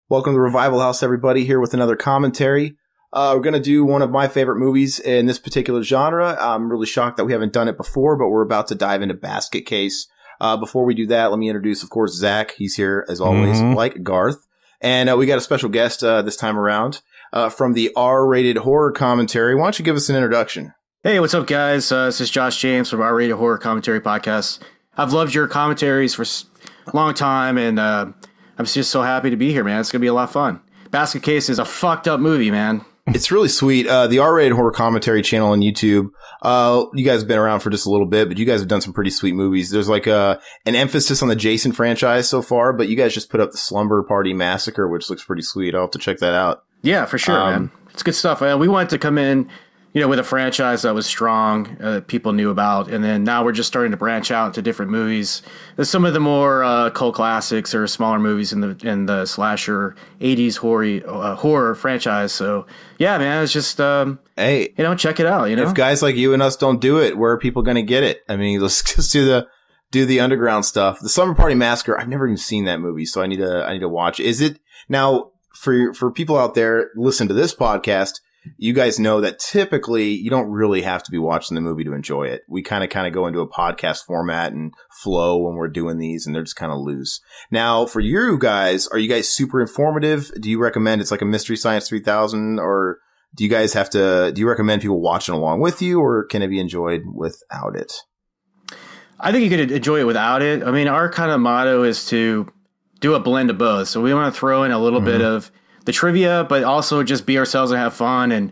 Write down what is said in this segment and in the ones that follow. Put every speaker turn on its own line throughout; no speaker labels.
Welcome to the Revival House, everybody, here with another commentary. We're going to do one of my favorite movies in this particular genre. I'm really shocked that we haven't done it before, but we're about to dive into Basket Case. Before we do that, let me introduce, of course, Zach. He's here, as always, like Garth. And we got a special guest this time around from the R-Rated Horror Commentary. Why don't you give us an introduction?
Hey, what's up, guys? This is Josh James from R-Rated Horror Commentary Podcast. I've loved your commentaries for a long time, and I'm just so happy to be here, man. It's going to be a lot of fun. Basket Case is a fucked up movie, man.
It's really sweet. The R-Rated Horror Commentary channel on YouTube, you guys have been around for just a little bit, but you guys have done some pretty sweet movies. There's like an emphasis on the Jason franchise so far, but you guys just put up the Slumber Party Massacre, which looks pretty sweet. I'll have to check that out.
Yeah, for sure, man. It's good stuff. We wanted to come in, with a franchise that was strong, people knew about, and then now we're just starting to branch out into different movies. There's some of the more cult classics or smaller movies in the slasher 80s horror franchise. So yeah, man, it's just
hey,
check it out.
If guys like you and us don't do it, where are people going to get it? I mean, let's just do the underground stuff. The Slumber Party Massacre, I've never even seen that movie, so I need to watch it. Is it now for people out there listen to this podcast? You guys know that typically you don't really have to be watching the movie to enjoy it. We kind of go into a podcast format and flow when we're doing these, and they're just kind of loose. Now, for you guys, are you guys super informative? Do you recommend it's like a Mystery Science 3000, or do you recommend people watching along with you, or can it be enjoyed without it?
I think you could enjoy it without it. I mean, our kind of motto is to do a blend of both. So we want to throw in a little bit of the trivia, but also just be ourselves and have fun and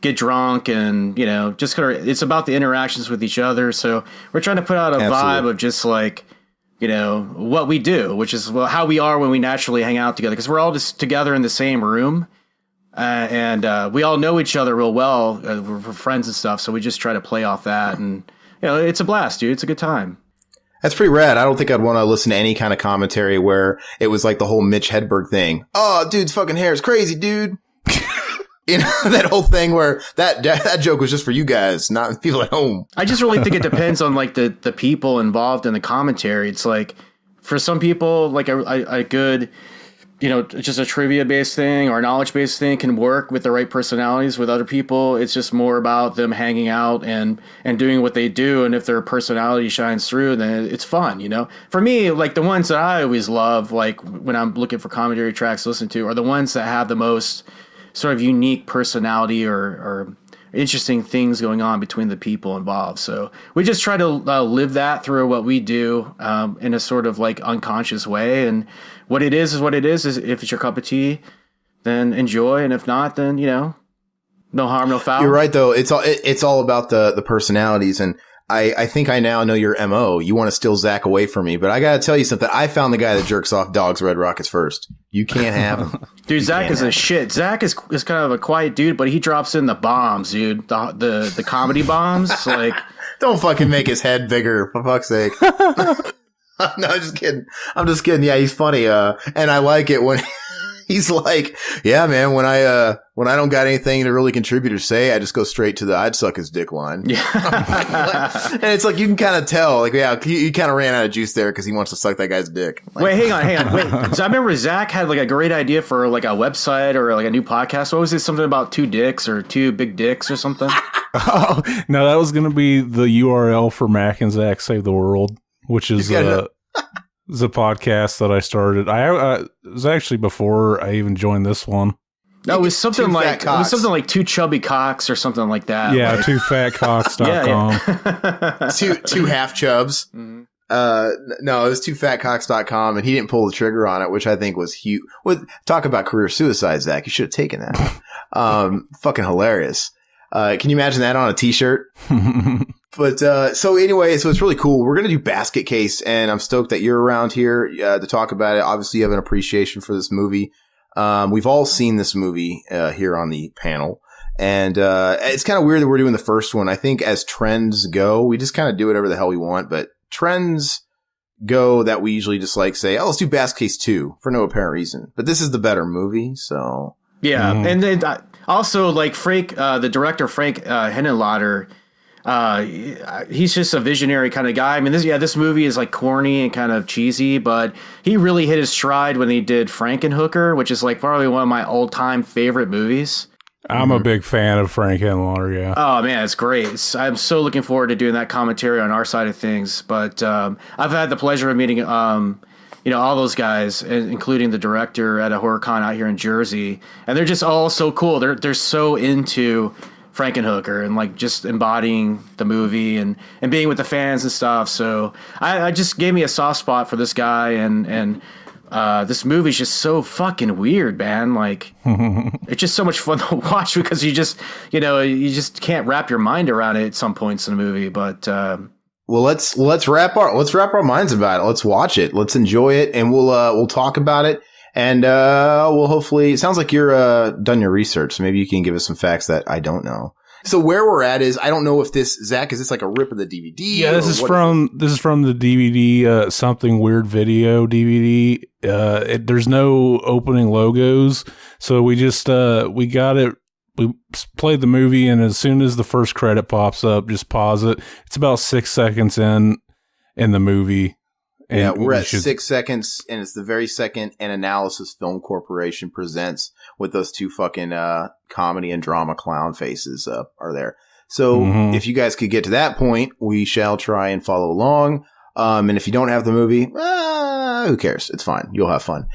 get drunk and, just kind of, it's about the interactions with each other. So we're trying to put out a vibe of just like, what we do, which is how we are when we naturally hang out together. Because we're all just together in the same room and we all know each other real well. We're friends and stuff. So we just try to play off that. And, it's a blast, dude. It's a good time.
That's pretty rad. I don't think I'd want to listen to any kind of commentary where it was like the whole Mitch Hedberg thing. Oh, dude's fucking hair is crazy, dude. That whole thing where that joke was just for you guys, not people at home.
I just really think it depends on like the people involved in the commentary. It's like for some people, like a good, just a trivia based thing or a knowledge based thing can work with the right personalities. With other people, it's just more about them hanging out and doing what they do. And if their personality shines through, then it's fun, For me, like the ones that I always love, like when I'm looking for commentary tracks to listen to, are the ones that have the most sort of unique personality or interesting things going on between the people involved. So we just try to live that through what we do in a sort of like unconscious way. And what it is what it is. If it's your cup of tea, then enjoy. And if not, then, no harm, no foul.
You're right, though. It's all about the personalities. And I think I now know your MO. You want to steal Zach away from me. But I got to tell you something. I found the guy that jerks off dogs, Red Rockets first. You can't have him.
Dude, Zach is a shit. Zach is kind of a quiet dude, but he drops in the bombs, dude. The comedy bombs. Like,
don't fucking make his head bigger, for fuck's sake. No, I'm just kidding. Yeah, he's funny. And I like it when he's like, yeah, man, when I don't got anything to really contribute or say, I just go straight to the I'd suck his dick line. Yeah. And it's like, you can kind of tell, like, yeah, he kind of ran out of juice there because he wants to suck that guy's dick. Like,
wait, hang on. Wait, so I remember Zach had like a great idea for like a website or like a new podcast. What was it? Something about 2 dicks or 2 big dicks or something?
Oh, no, that was going to be the URL for Mac and Zach Save the World, which is the podcast that I started. It was actually before I even joined this one.
No, it was something like 2 chubby cocks or something like that.
Yeah,
like,
2fatcocks.com.
two half chubs. Mm-hmm. No, it was 2fatcocks.com, and he didn't pull the trigger on it, which I think was huge. Talk about career suicide, Zach. You should have taken that. Fucking hilarious. Can you imagine that on a t-shirt? But so anyway, so it's really cool. We're going to do Basket Case, and I'm stoked that you're around here to talk about it. Obviously, you have an appreciation for this movie. We've all seen this movie here on the panel, and it's kind of weird that we're doing the first one. I think as trends go, we just kind of do whatever the hell we want, but trends go that we usually just like say, oh, let's do Basket Case 2 for no apparent reason. But this is the better movie, so...
Yeah, and then also, like, Frank, the director, Frank Henenlotter, He's just a visionary kind of guy. I mean, this movie is like corny and kind of cheesy, but he really hit his stride when he did Frankenhooker, which is like probably one of my all-time favorite movies.
I'm a big fan of Frank Henenlotter, yeah.
Oh man, it's great. I'm so looking forward to doing that commentary on our side of things. But I've had the pleasure of meeting all those guys, including the director at a horror con out here in Jersey, and they're just all so cool. They're so into Frankenhooker and like just embodying the movie and being with the fans and stuff. So I just gave me a soft spot for this guy, and this movie's just so fucking weird, man. Like it's just so much fun to watch because you just can't wrap your mind around it at some points in the movie. But
well, let's wrap our minds about it. Let's watch it. Let's enjoy it, and we'll talk about it. And we'll hopefully. It sounds like you're done your research, so maybe you can give us some facts that I don't know. So where we're at is I don't know if this Zach, is this like a rip of the DVD?
Yeah, this is from the DVD Something Weird Video DVD. There's no opening logos, so we just we got it. We played the movie, and as soon as the first credit pops up, just pause it. It's about 6 seconds in the movie. And
yeah, we're at 6 seconds, and it's the very second An Analysis Film Corporation presents with those two fucking comedy and drama clown faces are there. So if you guys could get to that point, we shall try and follow along. And if you don't have the movie, who cares? It's fine. You'll have fun.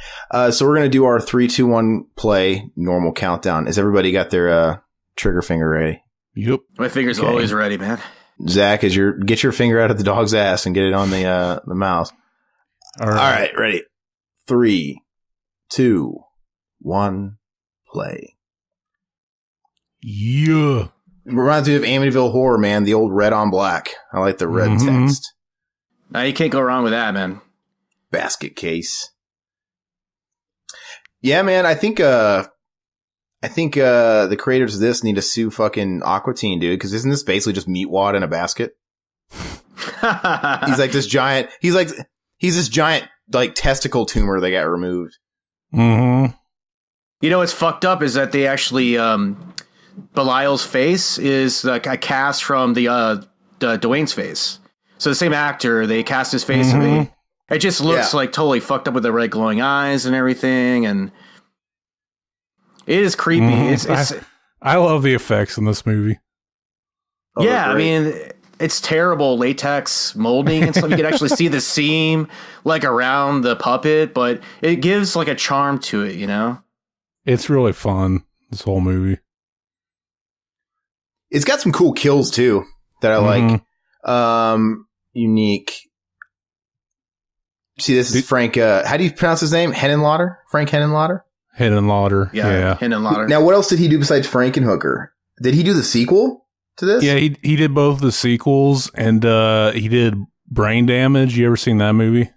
So we're going to do our 3, 2, 1 play normal countdown. Has everybody got their trigger finger ready?
Yep.
My finger's always ready, man.
Zach, get your finger out of the dog's ass and get it on the mouse. All right, ready. 3, 2, 1, play.
Yeah.
Reminds me of Amityville Horror, man. The old red on black. I like the red text.
Now you can't go wrong with that, man.
Basket case. Yeah, man. I think the creators of this need to sue fucking Aqua Teen, dude. Because isn't this basically just meat wad in a basket? He's like this giant. He's this giant like testicle tumor that got removed.
Mm-hmm. You know what's fucked up is that they actually Belial's face is like a cast from the Dwayne's face. So the same actor, they cast his face and it just looks like totally fucked up with the red glowing eyes and everything, and it is creepy.
I love the effects in this movie.
Oh, yeah, I mean, it's terrible latex molding and stuff. You can actually see the seam like around the puppet, but it gives like a charm to it, you know?
It's really fun, this whole movie.
It's got some cool kills too that I like. Unique. See, this is Frank. How do you pronounce his name? Henenlotter? Frank Henenlotter?
Henenlotter. Yeah.
Henenlotter.
Now, what else did he do besides Frankenhooker? Did he do the sequel to this?
Yeah, he did both the sequels, and he did Brain Damage. You ever seen that movie?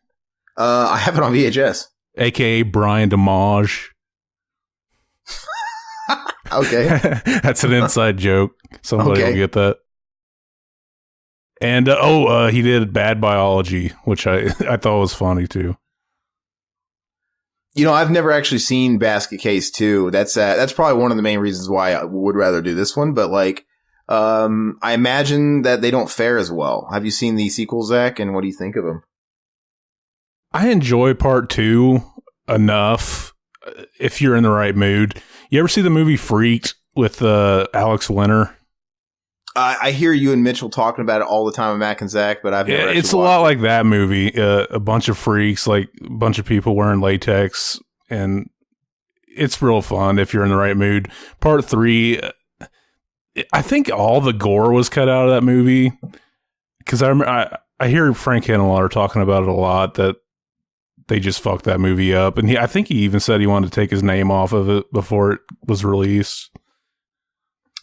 I have it on VHS.
AKA Brian Damage.
Okay.
That's an inside joke. Somebody will get that. And he did Bad Biology, which I thought was funny too.
You know, I've never actually seen Basket Case 2. That's probably one of the main reasons why I would rather do this one. But like, I imagine that they don't fare as well. Have you seen the sequel, Zach? And what do you think of them?
I enjoy part 2 enough if you're in the right mood. You ever see the movie Freaked with Alex Winter?
I hear you and Mitchell talking about it all the time with Mac and Zach, but I've never
it's a lot like that movie. A bunch of freaks, like a bunch of people wearing latex, and it's real fun if you're in the right mood. Part 3, I think all the gore was cut out of that movie because I hear Frank Henenlotter talking about it a lot, that they just fucked that movie up, and I think he even said he wanted to take his name off of it before it was released.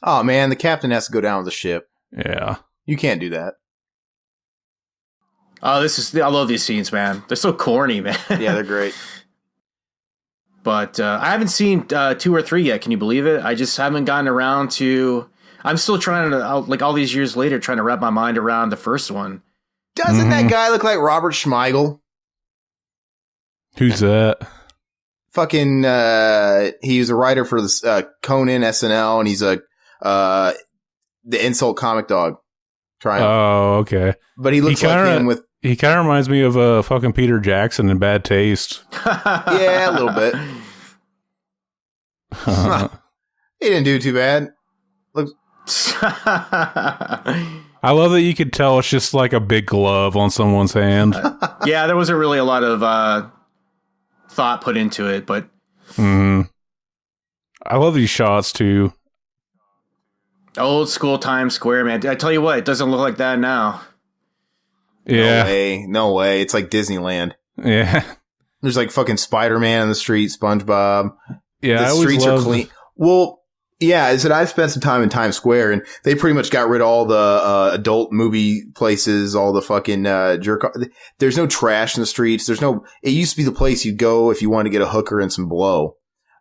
Oh man, the captain has to go down with the ship.
Yeah.
You can't do that.
Oh, I love these scenes, man. They're so corny, man.
Yeah, they're great.
But I haven't seen 2 or 3 yet. Can you believe it? I just haven't gotten around to. I'm still trying to, like all these years later, trying to wrap my mind around the first one.
Doesn't that guy look like Robert Schmeigel?
Who's that?
Fucking, he was a writer for this Conan SNL, and he's the insult comic dog. Triumph.
Oh, okay.
But he looks like him with...
He kind of reminds me of fucking Peter Jackson in Bad Taste.
Yeah, a little bit. He didn't do too bad. Looks...
I love that you could tell it's just like a big glove on someone's hand.
Yeah, there wasn't really a lot of thought put into it, but...
I love these shots, too.
Old school Times Square, man. I tell you what, it doesn't look like that now.
Yeah.
No way. It's like Disneyland.
Yeah.
There's like fucking Spider-Man in the street, SpongeBob.
Yeah,
the streets are clean. Well, yeah, I said I've spent some time in Times Square, and they pretty much got rid of all the adult movie places, all the fucking jerk. There's no trash in the streets. It used to be the place you'd go if you wanted to get a hooker and some blow.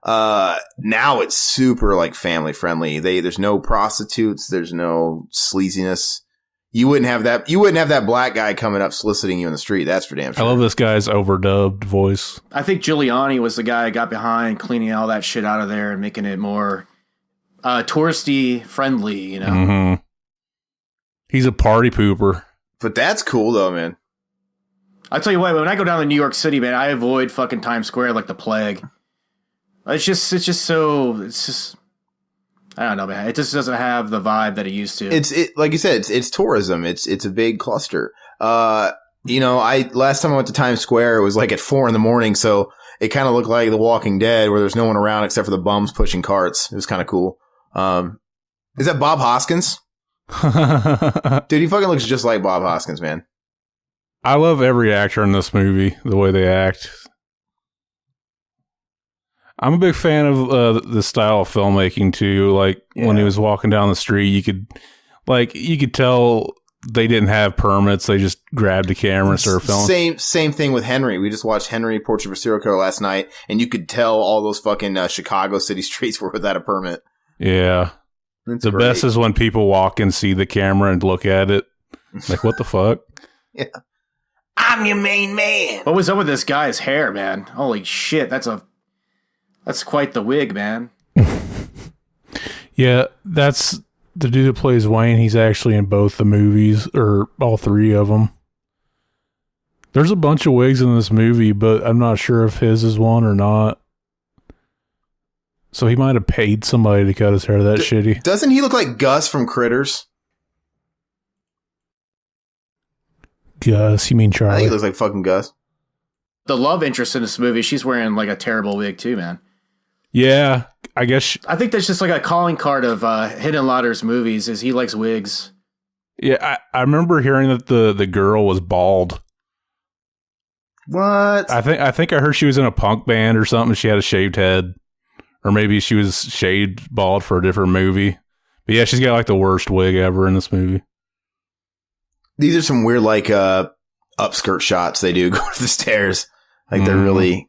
Now it's super like family friendly. There's no prostitutes. There's no sleaziness. You wouldn't have that black guy coming up soliciting you in the street. That's for damn sure.
I love this guy's overdubbed voice.
I think Giuliani was the guy who got behind cleaning all that shit out of there and making it more touristy friendly, you know?
Mm-hmm. He's a party pooper.
But that's cool though, man. I tell you what, when I go down to New York City, man, I avoid fucking Times Square like the plague. It's just I don't know, man. It just doesn't have the vibe that it used to.
Like you said, it's tourism. It's a big cluster. Last time I went to Times Square, it was like at 4 a.m, so it kind of looked like The Walking Dead, where there's no one around except for the bums pushing carts. It was kind of cool. Is that Bob Hoskins? Dude, he fucking looks just like Bob Hoskins, man.
I love every actor in this movie, the way they act. I'm a big fan of the style of filmmaking too. Like when he was walking down the street, you could tell they didn't have permits. They just grabbed a camera and started filming.
Same thing with Henry. We just watched Henry, Portrait of a Serial Killer last night, and you could tell all those fucking Chicago city streets were without a permit.
Yeah.
That's
the
great.
best is when people walk and see the camera and look at it. Like, what the fuck?
Yeah. I'm your main man.
What was up with this guy's hair, man? Holy shit, that's quite the wig, man.
Yeah, that's the dude that plays Wayne. He's actually in both the movies, or all three of them. There's a bunch of wigs in this movie, but I'm not sure if his is one or not. So he might have paid somebody to cut his hair that shitty.
Doesn't he look like Gus from Critters?
Gus, you mean Charlie?
I think he looks like fucking Gus.
The love interest in this movie, she's wearing like a terrible wig too, man.
Yeah, I guess.
I think that's just like a calling card of Hidden Lauder's movies, is he likes wigs.
Yeah, I remember hearing that the girl was bald.
What?
I think I heard she was in a punk band or something. She had a shaved head. Or maybe she was shaved bald for a different movie. But yeah, she's got like the worst wig ever in this movie.
These are some weird like upskirt shots they do go to the stairs. Like they're really...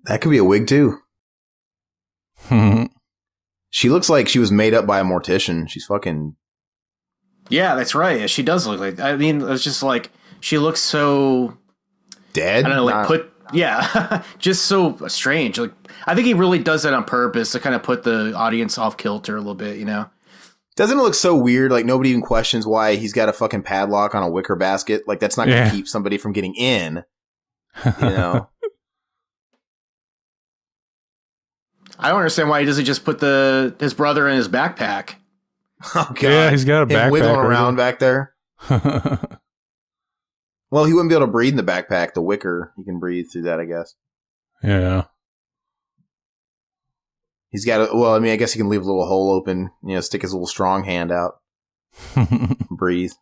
That could be a wig too. She looks like she was made up by a mortician. She's fucking...
Yeah, that's right. She does look like... I mean, it's just like... She looks so...
Dead?
I don't know, like Yeah, just so strange. Like, I think he really does that on purpose to kind of put the audience off kilter a little bit, you know?
Doesn't it look so weird? Like, nobody even questions why he's got a fucking padlock on a wicker basket. Like, that's not going to keep somebody from getting in, you know?
I don't understand why he doesn't just put his brother in his backpack.
Oh, God.
Yeah, he's got a backpack.
Wiggling around back there. Well, he wouldn't be able to breathe in the backpack. The wicker, he can breathe through that, I guess.
Yeah.
He's got I guess he can leave a little hole open, stick his little strong hand out. Breathe.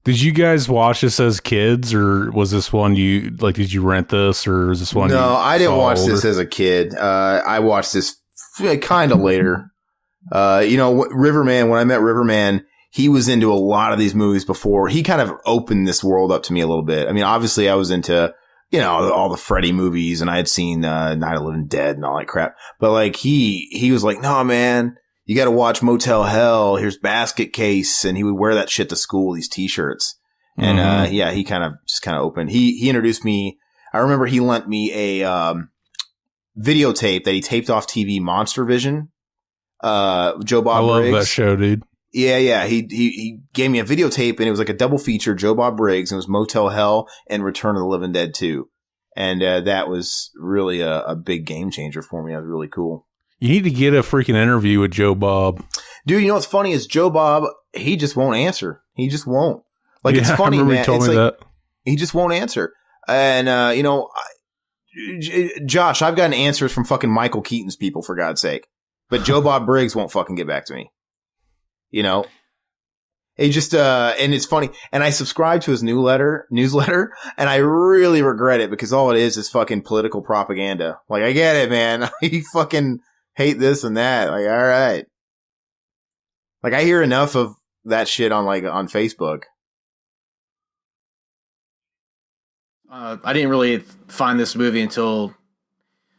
Did you guys watch this as kids, or was this one did you rent this, or is this one?
No, I didn't watch this as a kid. I watched this kind of later. Riverman, when I met Riverman, he was into a lot of these movies before. He kind of opened this world up to me a little bit. I mean, obviously I was into, all the Freddy movies, and I had seen Night of the Living Dead and all that crap. But like he was like, no, man, you got to watch Motel Hell. Here's Basket Case. And he would wear that shit to school, these t-shirts. And, he kind of opened. He introduced me. I remember he lent me a, videotape that he taped off TV, Monster Vision. Joe Bob
I love
Briggs.
that show, dude.
Yeah. He gave me a videotape, and it was like a double feature. Joe Bob Briggs, and it was Motel Hell and Return of the Living Dead 2. And that was really a big game changer for me. That was really cool.
You need to get a freaking interview with Joe Bob.
Dude, you know what's funny is Joe Bob, he just won't answer. He just won't. Like, it's funny, man.
Told me that.
He just won't answer. And, Josh, I've gotten answers from fucking Michael Keaton's people, for God's sake. But Joe Bob Briggs won't fucking get back to me. You know? He just, and it's funny. And I subscribe to his newsletter, and I really regret it because all it is fucking political propaganda. Like, I get it, man. You fucking hate this and that. Like, all right. Like, I hear enough of that shit on Facebook.
I didn't really find this movie until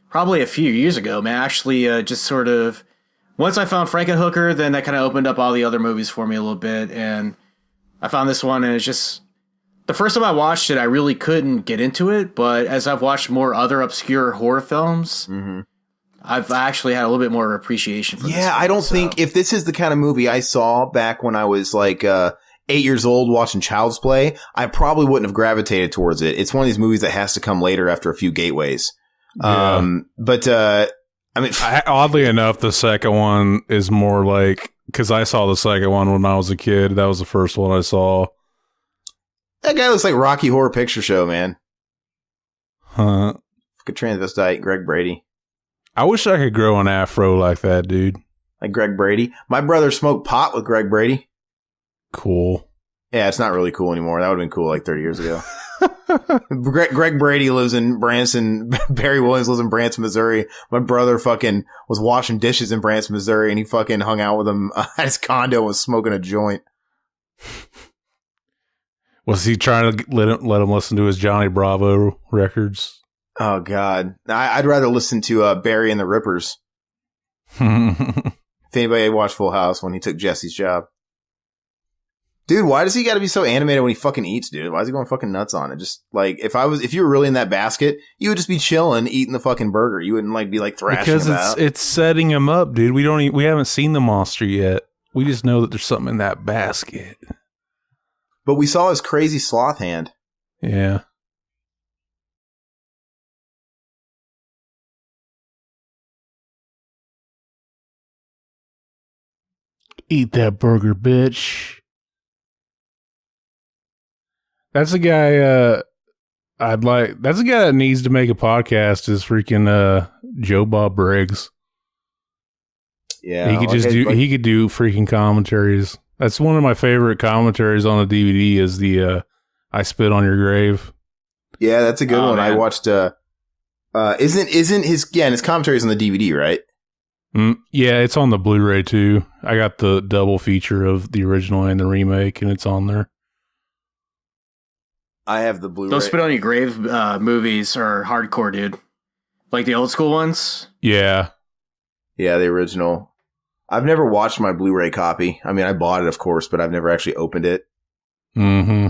probably a few years ago, man. Actually, just sort of once I found Frankenhooker, then that kind of opened up all the other movies for me a little bit, and I found this one, and it's just the first time I watched it, I really couldn't get into it. But as I've watched more other obscure horror films, I've actually had a little bit more appreciation for this.
Yeah, I don't think if this is the kind of movie I saw back when I was like 8 years old watching Child's Play, I probably wouldn't have gravitated towards it. It's one of these movies that has to come later after a few gateways.
Yeah.
I mean,
oddly enough, the second one is more like, because I saw the second one when I was a kid. That was the first one I saw.
That guy looks like Rocky Horror Picture Show, man.
Huh.
Fucking transvestite Greg Brady.
I wish I could grow an afro like that, dude.
Like Greg Brady. My brother smoked pot with Greg Brady.
Cool.
Yeah, it's not really cool anymore. That would have been cool like 30 years ago. Greg Brady lives in Branson. Barry Williams lives in Branson, Missouri. My brother fucking was washing dishes in Branson, Missouri, and he fucking hung out with him at his condo and was smoking a joint.
Was he trying to let him listen to his Johnny Bravo records?
Oh, God. I'd rather listen to Barry and the Rippers. If anybody watched Full House when he took Jesse's job. Dude, why does he got to be so animated when he fucking eats, dude? Why is he going fucking nuts on it? Just like if you were really in that basket, you would just be chilling, eating the fucking burger. You wouldn't be like thrashing
because
about.
it's setting him up, dude. We haven't seen the monster yet. We just know that there's something in that basket.
But we saw his crazy sloth hand.
Yeah. Eat that burger, bitch. That's a guy that's a guy that needs to make a podcast is freaking Joe Bob Briggs.
Yeah.
He could do freaking commentaries. That's one of my favorite commentaries on a DVD is the I Spit on Your Grave.
Yeah, that's a good one.
Man.
I watched isn't his commentaries on the DVD, right?
Yeah, it's on the Blu-ray too. I got the double feature of the original and the remake, and it's on there.
I have the Blu-ray.
Those Spit on Your Grave movies are hardcore, dude. Like the old school ones.
Yeah.
Yeah, the original. I've never watched my Blu-ray copy. I mean, I bought it, of course, but I've never actually opened it.
Mm-hmm.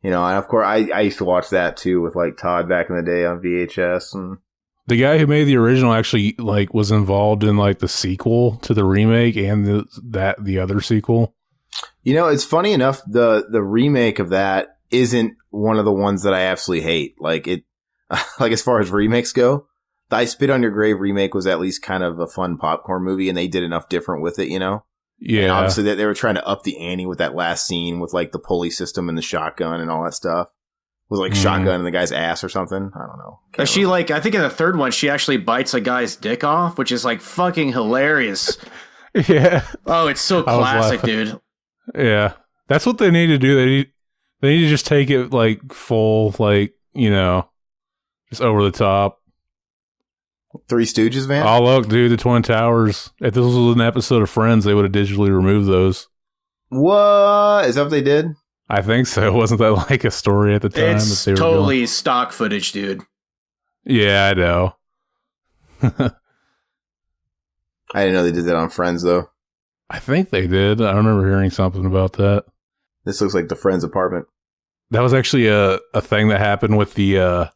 You know, and of course, I used to watch that too with like Todd back in the day on VHS. And
the guy who made the original actually like was involved in like the sequel to the remake and the other sequel.
You know, it's funny enough. The remake of that isn't one of the ones that I absolutely hate. Like it, like as far as remakes go, the I Spit on Your Grave remake was at least kind of a fun popcorn movie, and they did enough different with it, you know?
Yeah.
And obviously they were trying to up the ante with that last scene with like the pulley system and the shotgun and all that stuff. It was like shotgun in the guy's ass or something. I don't know.
I think in the third one, she actually bites a guy's dick off, which is like fucking hilarious.
Yeah.
Oh, it's so classic, dude.
Yeah. That's what they need to do. They need to just take it like full, like, you know, just over the top.
Three Stooges, man.
Oh, look, dude, the Twin Towers. If this was an episode of Friends, they would have digitally removed those.
What? Is that what they did?
I think so. Wasn't that like a story at the time?
It's
that they were
totally
doing?
stock footage, dude.
Yeah, I know.
I didn't know they did that on Friends, though.
I think they did. I remember hearing something about that.
This looks like the Friends apartment.
That was actually a thing that happened with the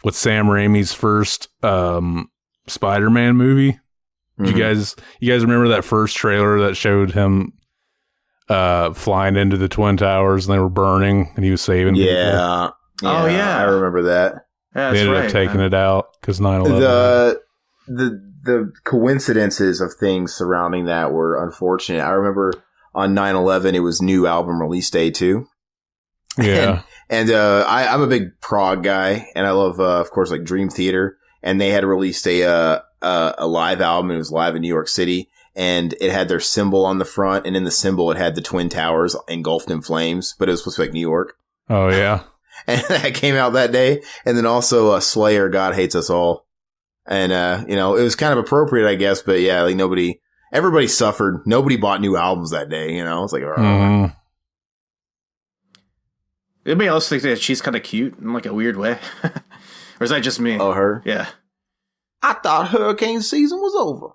with Sam Raimi's first Spider-Man movie. You guys remember that first trailer that showed him flying into the Twin Towers and they were burning and he was saving people?
Oh, yeah.
I remember that.
Yeah,
They ended up taking it out because 9/11.
The coincidences of things surrounding that were unfortunate. I remember on 9/11, it was new album release day too.
Yeah.
And I'm a big prog guy, and I love, of course, like Dream Theater. And they had released a live album. It was live in New York City, and it had their symbol on the front, and in the symbol, it had the Twin Towers engulfed in flames, but it was supposed to be like New York.
Oh yeah.
And that came out that day. And then also Slayer, God Hates Us All. And, it was kind of appropriate, I guess, but yeah, like everybody suffered. Nobody bought new albums that day, It's like,
Mm-hmm.
Anybody else think that she's kind of cute in like a weird way? Or is that just me?
Oh, her?
Yeah.
I thought hurricane season was over.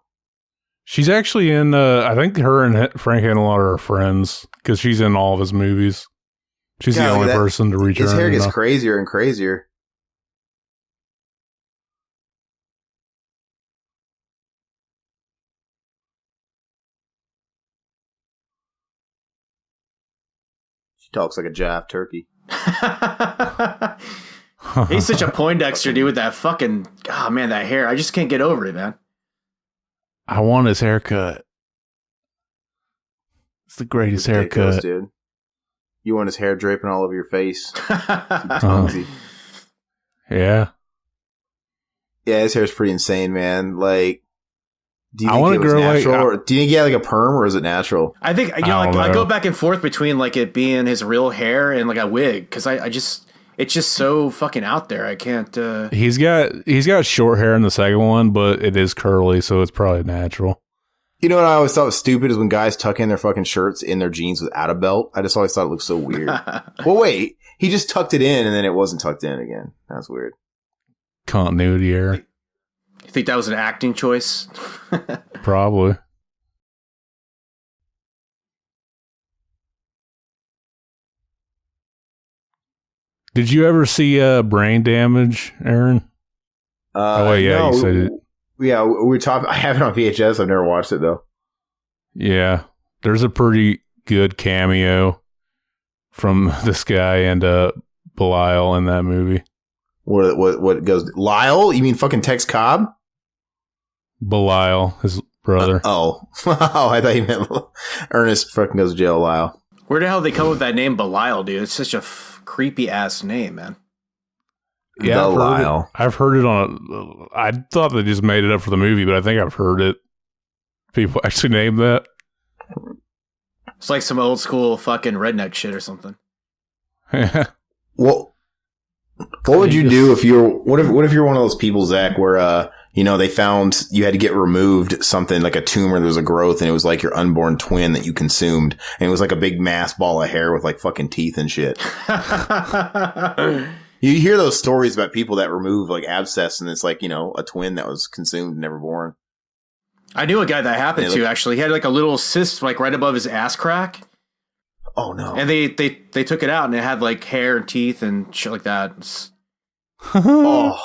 She's actually in, I think her and Frank Aguilar are friends because she's in all of his movies. She's the only person to return.
His hair gets crazier and crazier. She talks like a jive turkey.
He's such a Poindexter, dude, with that fucking, oh man, that hair. I just can't get over it, man.
I want his haircut. It's the greatest haircut.
Dude. You want his hair draping all over your face. Yeah. Yeah, his hair's pretty insane, man. Like, do you think it was natural? Or do you think he had like a perm, or is it natural?
I think, I go back and forth between like it being his real hair and like a wig, because it's just so fucking out there. I can't.
He's got short hair in the second one, but it is curly, so it's probably natural.
You know what I always thought was stupid is when guys tuck in their fucking shirts in their jeans without a belt. I just always thought it looked so weird. Well, wait, he just tucked it in and then it wasn't tucked in again. That's weird.
Continuity error.
You think that was an acting choice?
Probably. Did you ever see Brain Damage, Aaron?
No,
you said it.
Yeah, we're talking. I have it on VHS. I've never watched it though.
Yeah, there's a pretty good cameo from this guy and Belial in that movie.
What goes? Lyle? You mean fucking Tex Cobb?
Belial, his brother.
Oh, I thought you meant Ernest fucking goes to jail. Lyle.
Where the hell did they come up with that name, Belial, dude? It's such a creepy ass name, man.
Yeah, I've heard it on. I thought they just made it up for the movie, but I think I've heard it. People actually named that.
It's like some old school fucking redneck shit or something.
Well, what would you do if you're? What if you're one of those people, Zach, where they found you had to get removed something like a tumor, there was a growth, and it was like your unborn twin that you consumed, and it was like a big mass ball of hair with like fucking teeth and shit. You hear those stories about people that remove like abscess, and it's like, a twin that was consumed and never born.
I knew a guy that happened to, actually. He had like a little cyst like right above his ass crack.
Oh no.
And they took it out and it had like hair and teeth and shit like that.
Oh,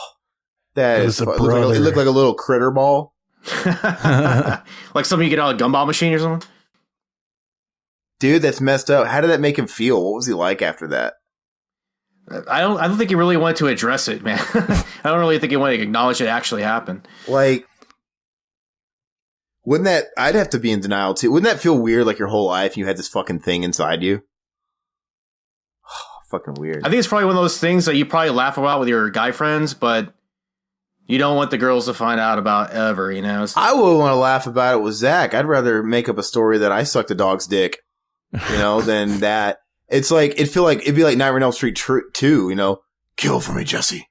that is, it looked like a little critter ball.
Like something you get out of a gumball machine or something.
Dude, that's messed up. How did that make him feel? What was he like after that?
I don't think he really wanted to address it, man. I don't really think he wanted to acknowledge it actually happened.
Like, I'd have to be in denial too. Wouldn't that feel weird, like your whole life you had this fucking thing inside you? Fucking weird.
I think it's probably one of those things that you probably laugh about with your guy friends, but you don't want the girls to find out about ever,
I would want to laugh about it with Zach. I'd rather make up a story that I sucked a dog's dick, than that. It's like, it'd be like Nightmare on Elm Street 2, kill for me, Jesse.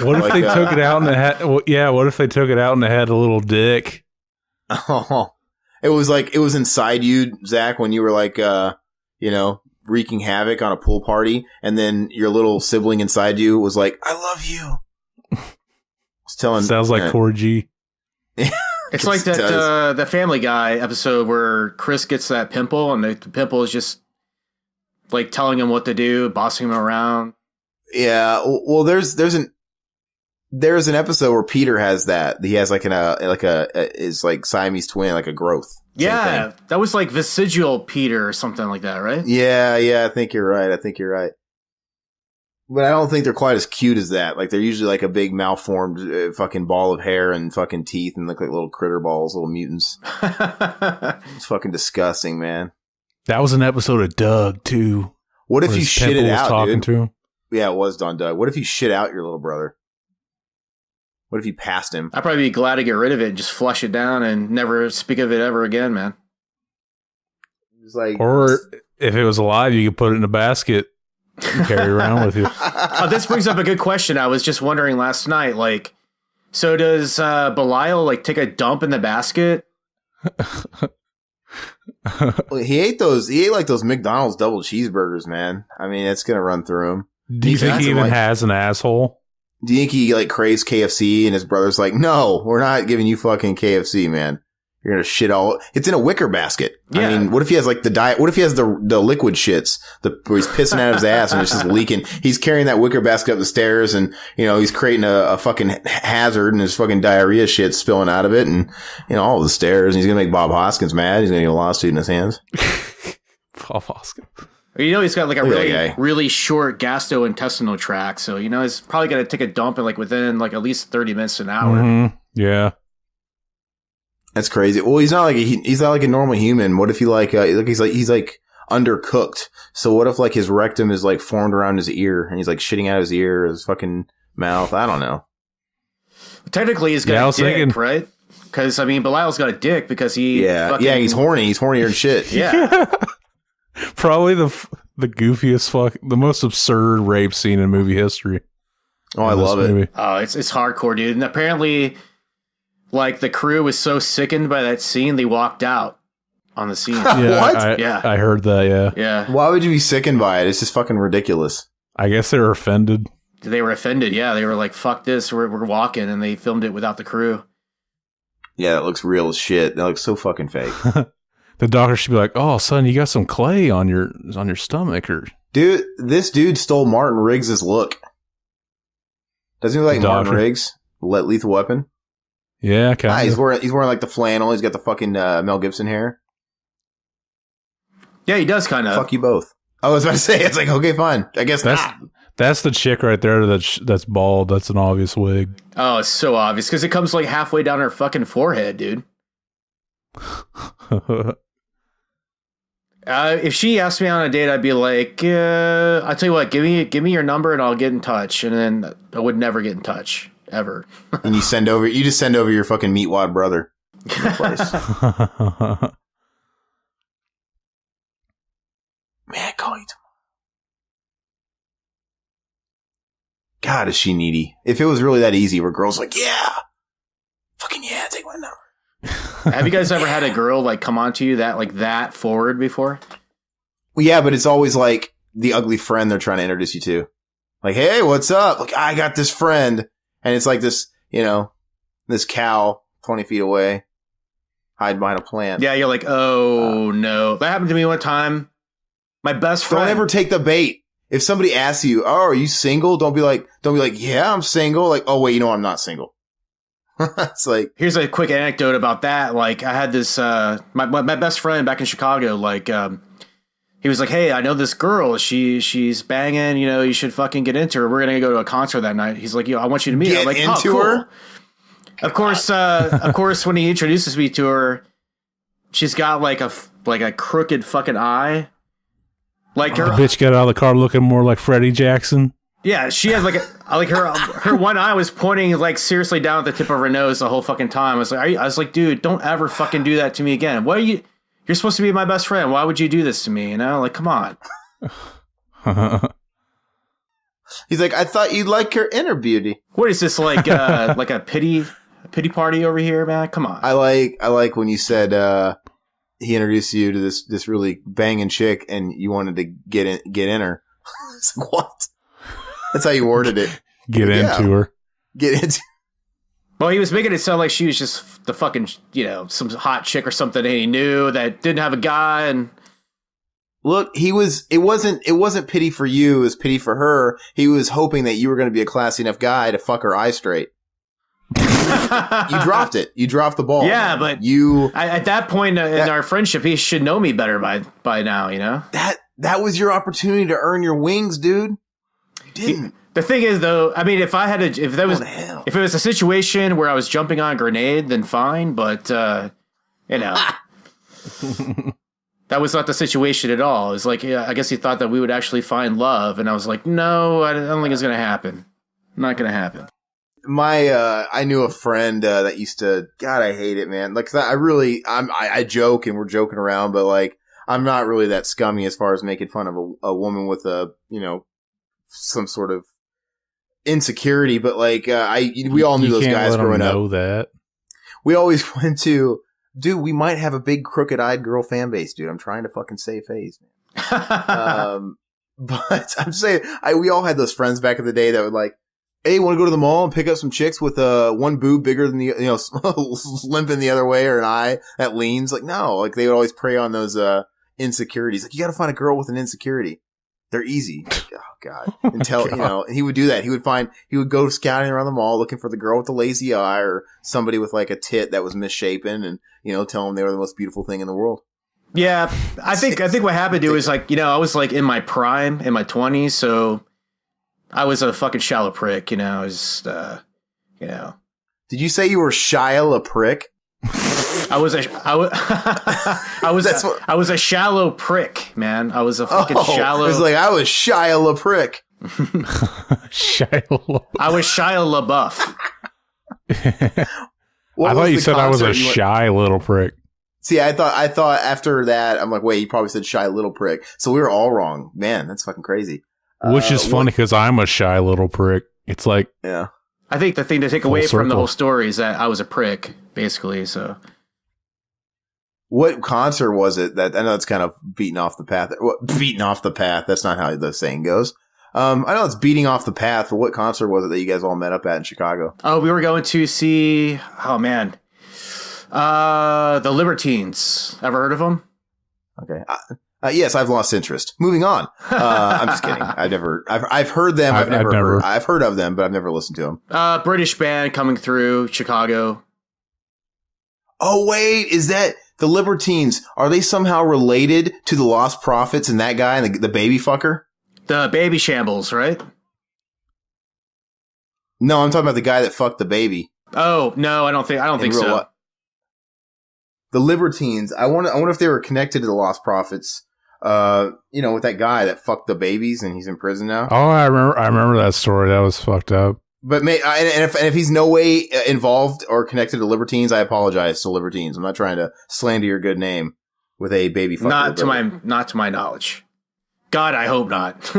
What if they took it out and it had, what if they took it out and it had a little dick?
Oh, it was inside you, Zach, when you were like, wreaking havoc on a pool party, and then your little sibling inside you was like, I love you.
Sounds like 4G.
It's like that the Family Guy episode where Chris gets that pimple, and the pimple is just like telling him what to do, bossing him around.
Yeah, well, there's There's an episode where Peter has that. He has like is like Siamese twin, like a growth.
Yeah, that was like vestigial Peter or something like that, right?
Yeah, I think you're right. But I don't think they're quite as cute as that. Like they're usually like a big malformed fucking ball of hair and fucking teeth and look like little critter balls, little mutants. It's fucking disgusting, man.
That was an episode of Doug too.
What if you shit it out, dude?
To him.
Yeah, it was Don Doug. What if you shit out your little brother? What if you passed him?
I'd probably be glad to get rid of it and just flush it down and never speak of it ever again, man.
It's like,
or if it was alive, you could put it in a basket and carry it around with you.
Oh, this brings up a good question. I was just wondering last night, like, so does Belial like take a dump in the basket?
He ate like those McDonald's double cheeseburgers, man. I mean, it's gonna run through him.
Do you think he even has an asshole?
Do you think he like craves KFC and his brother's like, no, we're not giving you fucking KFC, man. You're gonna shit all. It's in a wicker basket. Yeah. I mean, what if he has like the diet? What if he has the liquid shits where he's pissing out of his ass and it's just leaking? He's carrying that wicker basket up the stairs and he's creating a fucking hazard and his fucking diarrhea shit spilling out of it and all of the stairs. And he's gonna make Bob Hoskins mad. He's gonna get a lawsuit in his hands.
Bob Hoskins.
He's got like a really short gastrointestinal tract, so he's probably gonna take a dump in like within like at least 30 minutes to an hour.
Mm-hmm. Yeah,
that's crazy. Well, he's not like a normal human. What if he he's like undercooked? So what if like his rectum is like formed around his ear and he's like shitting out his ear, his fucking mouth? I don't know.
Technically, he's got a dick, right? Because I mean, Belial's got a dick because he
he's horny. He's hornier than shit.
Yeah.
Probably the goofiest the most absurd rape scene in movie history.
Oh, I love it.
Oh, it's hardcore, dude. And apparently, like the crew was so sickened by that scene, they walked out on the scene.
Yeah,
what?
I heard that. Yeah.
Yeah.
Why would you be sickened by it? It's just fucking ridiculous.
I guess they were offended.
They were offended. Yeah, they were like, "Fuck this, we're walking," and they filmed it without the crew.
Yeah, that looks real as shit. That looks so fucking fake.
The doctor should be like, "Oh, son, you got some clay on your stomach, or
dude, this dude stole Martin Riggs' look. Doesn't he look like Martin Riggs? Lethal Weapon.
Yeah, kind of.
He's wearing like the flannel. He's got the fucking Mel Gibson hair.
Yeah, he does kind of.
Fuck you both. I was about to say, it's like, okay, fine. I guess
that's the chick right there that's bald. That's an obvious wig.
Oh, it's so obvious because it comes like halfway down her fucking forehead, dude. If she asked me on a date, I'd be like, I'll tell you what, give me your number and I'll get in touch. And then I would never get in touch ever.
And you just send over your fucking meatwad brother. Man, call you tomorrow. God, is she needy? If it was really that easy, where girls like, yeah, fucking yeah, take my number.
Have you guys ever had a girl like come on to you that forward before?
Well, yeah, but it's always like the ugly friend they're trying to introduce you to. Like, hey, what's up? Like, I got this friend. And it's like this, this cow 20 feet away, hide behind a plant.
Yeah, you're like, oh no. That happened to me one time. My best friend.
Don't ever take the bait. If somebody asks you, oh, are you single? Don't be like, yeah, I'm single. Like, oh, wait, I'm not single. It's like,
here's a quick anecdote about that. Like, I had this my best friend back in Chicago. Like, he was like, "Hey, I know this girl. She's banging. You should fucking get into her. We're gonna go to a concert that night." He's like, "Yo, I want you to meet her." I'm like,
into
cool.
her.
Of course, when he introduces me to her, she's got like a crooked fucking eye. Like her
bitch got out of the car looking more like Freddie Jackson.
Yeah, she had like her one eye was pointing like seriously down at the tip of her nose the whole fucking time. I was like, dude, don't ever fucking do that to me again. What are you? You're supposed to be my best friend. Why would you do this to me? Like, come on.
He's like, I thought you'd like your inner beauty.
What is this like a pity party over here, man? Come on.
I like when you said he introduced you to this really banging chick and you wanted to get in her. It's like, what? That's how you worded it.
Get into her.
Get into.
Well, he was making it sound like she was just the fucking, some hot chick or something that he knew that didn't have a guy. And
Look, it wasn't pity for you, it was pity for her. He was hoping that you were going to be a classy enough guy to fuck her eye straight. You dropped it. You dropped the ball.
Yeah, but at that point in our friendship, he should know me better by now, you know?
That was your opportunity to earn your wings, dude. You didn't.
The thing is, though, I mean, if it was a situation where I was jumping on a grenade, then fine, but, you know, that was not the situation at all. It was like, yeah, I guess he thought that we would actually find love, and I was like, no, I don't think it's going to happen. Not going to happen.
I knew a friend that used to, God, I hate it, man. Like, I joke and we're joking around, but like, I'm not really that scummy as far as making fun of a woman with some sort of insecurity. But like, we all knew those guys growing up.
Know that.
We always went to, dude, we might have a big crooked-eyed girl fan base, dude. I'm trying to fucking save face, man. But I'm saying, we all had those friends back in the day that would like, hey, want to go to the mall and pick up some chicks with one boob bigger than the, limping the other way, or an eye that leans? Like, no, like they would always prey on those insecurities. Like, you got to find a girl with an insecurity. They're easy. Oh God! Until he would do that. He would go scouting around the mall looking for the girl with the lazy eye, or somebody with like a tit that was misshapen, and tell them they were the most beautiful thing in the world.
Yeah, I think what happened to is like I was like in my prime, in my 20s, so I was a fucking shallow prick. Did
you say you were Shia LaPrick?
I was a shallow prick, man. I was a fucking shallow.
It was like I was Shia LaPrick.
I was Shia LaBeouf.
I thought you said I was a shy little prick.
See, I thought after that, I'm like, wait, you probably said shy little prick. So we were all wrong. Man, that's fucking crazy.
Which is funny because I'm a shy little prick. It's like,
yeah.
I think the thing to take away from the whole story is that I was a prick, basically. So,
what concert was it that I know it's kind of beating off the path? Beating off the path. That's not how the saying goes. I know it's beating off the path, but what concert was it that you guys all met up at in Chicago?
Oh, we were going to see. Oh man, the Libertines. Ever heard of them?
Okay. Yes, I've lost interest. Moving on. I'm just kidding. I've heard them. I've heard of them, but I've never listened to them.
British band coming through Chicago.
Oh, wait. Is that the Libertines? Are they somehow related to the Lost Prophets and that guy and the baby fucker?
The baby shambles, right?
No, I'm talking about the guy that fucked the baby.
Oh, no, I don't think so.
The Libertines. I wonder if they were connected to the Lost Prophets. With that guy that fucked the babies and he's in prison now.
Oh, I remember that story. That was fucked up.
But if he's no way involved or connected to Libertines, I apologize to Libertines. I'm not trying to slander your good name with a baby fucker.
Not to my knowledge. God, I hope not.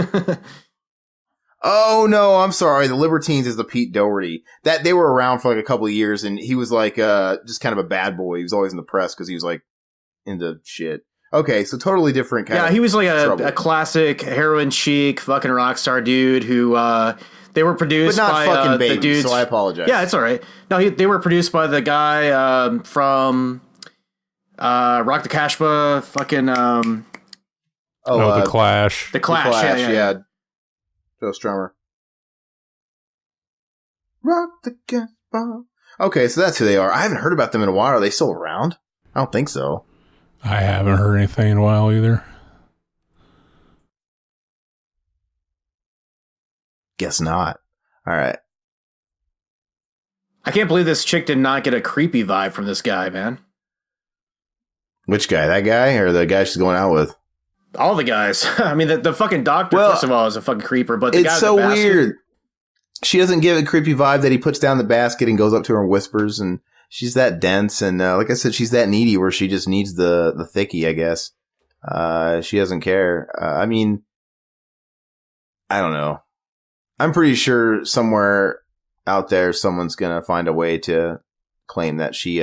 Oh no, I'm sorry. The Libertines is the Pete Doherty that they were around for like a couple of years, and he was like just kind of a bad boy. He was always in the press because he was like into shit. Okay, so totally different kind of.
Yeah, he was like a classic heroin chic fucking rock star dude who they were produced
but not
by
fucking babies,
the dudes.
So I apologize.
Yeah, it's all right. No, they were produced by the guy from Rock the Casbah, fucking
The Clash.
The Clash, yeah.
Joe Strummer. Rock the Casbah. Okay, so that's who they are. I haven't heard about them in a while. Are they still around? I don't think so.
I haven't heard anything in a while either.
Guess not. All right.
I can't believe this chick did not get a creepy vibe from this guy, man.
Which guy? That guy or the guy she's going out with?
All the guys. I mean, the fucking doctor, first of all, is a fucking creeper, but the
it's
guy
so weird. She doesn't give a creepy vibe that he puts down the basket and goes up to her and whispers, and she's that dense, and like I said, she's that needy where she just needs the thickie, I guess. She doesn't care. I mean, I don't know. I'm pretty sure somewhere out there someone's going to find a way to claim that she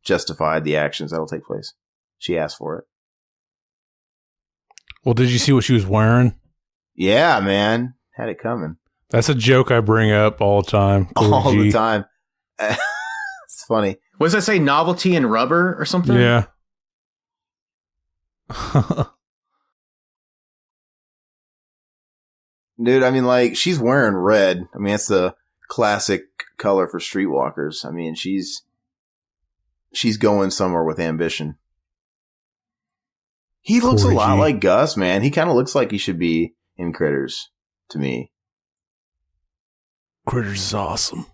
justified the actions that will take place. She asked for it.
Well, did you see what she was wearing?
Yeah, man. Had it coming.
That's a joke I bring up all the time.
All the time. It's funny.
What does that say? Novelty and rubber or something?
Yeah.
Dude, I mean, like, she's wearing red. I mean, it's the classic color for streetwalkers. I mean, she's going somewhere with ambition. He looks a lot like Gus, man. He kind of looks like he should be in Critters to me.
Critters is awesome.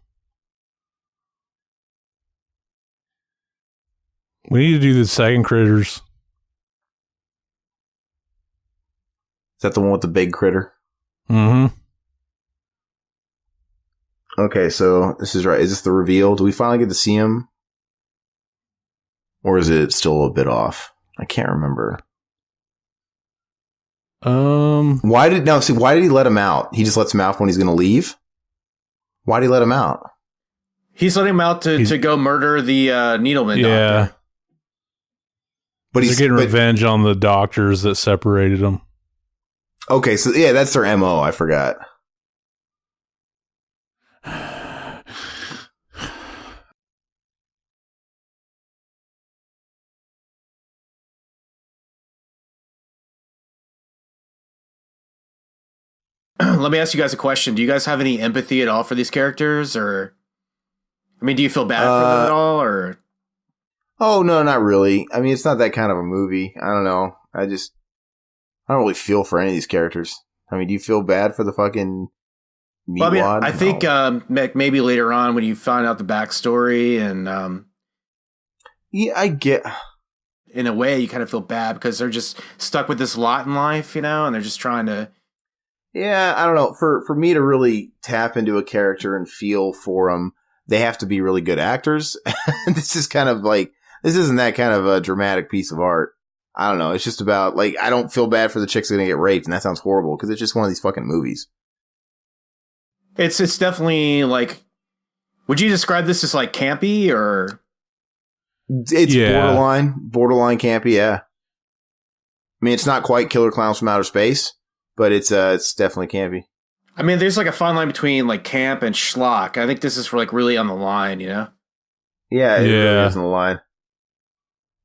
We need to do the second Critters.
Is that the one with the big critter?
Mm-hmm.
Okay, so this is right. Is this the reveal? Do we finally get to see him? Or is it still a bit off? I can't remember. Why did he let him out? He just lets him out when he's going to leave? Why did he let him out?
He's letting him out to go murder the Needleman doctor.
But he's getting revenge on the doctors that separated him.
Okay, so yeah, that's their MO. I forgot.
Let me ask you guys a question. Do you guys have any empathy at all for these characters, or I mean, do you feel bad for them at all, or?
Oh no, not really. I mean, it's not that kind of a movie. I don't know. I don't really feel for any of these characters. I mean, do you feel bad for the fucking meatwad?
Well, I think maybe later on when you find out the backstory and
yeah, I get.
In a way, you kind of feel bad because they're just stuck with this lot in life, you know, and they're just trying to.
Yeah, I don't know. For me to really tap into a character and feel for them, they have to be really good actors. This isn't that kind of a dramatic piece of art. I don't know. It's just about, like, I don't feel bad for the chicks that are going to get raped, and that sounds horrible, because it's just one of these fucking movies.
It's definitely, like, would you describe this as, like, campy, or?
It's borderline campy, yeah. I mean, it's not quite Killer Clowns from Outer Space, but it's definitely campy.
I mean, there's, like, a fine line between, like, camp and schlock. I think this is, like, really on the line, you know?
Yeah, it really is on the line.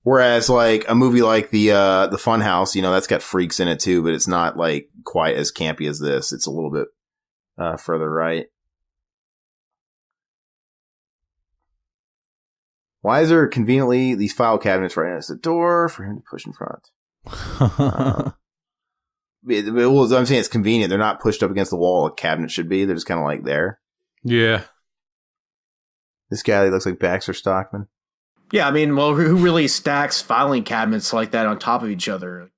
Whereas, like, a movie like the Funhouse, you know, that's got freaks in it too, but it's not, like, quite as campy as this. It's a little bit further right. Why is there conveniently these file cabinets right next to the door for him to push in front? Well, I'm saying it's convenient. They're not pushed up against the wall. A cabinet should be. They're just kind of like there.
Yeah.
This guy looks like Baxter Stockman.
Yeah, I mean, well, who really stacks filing cabinets like that on top of each other?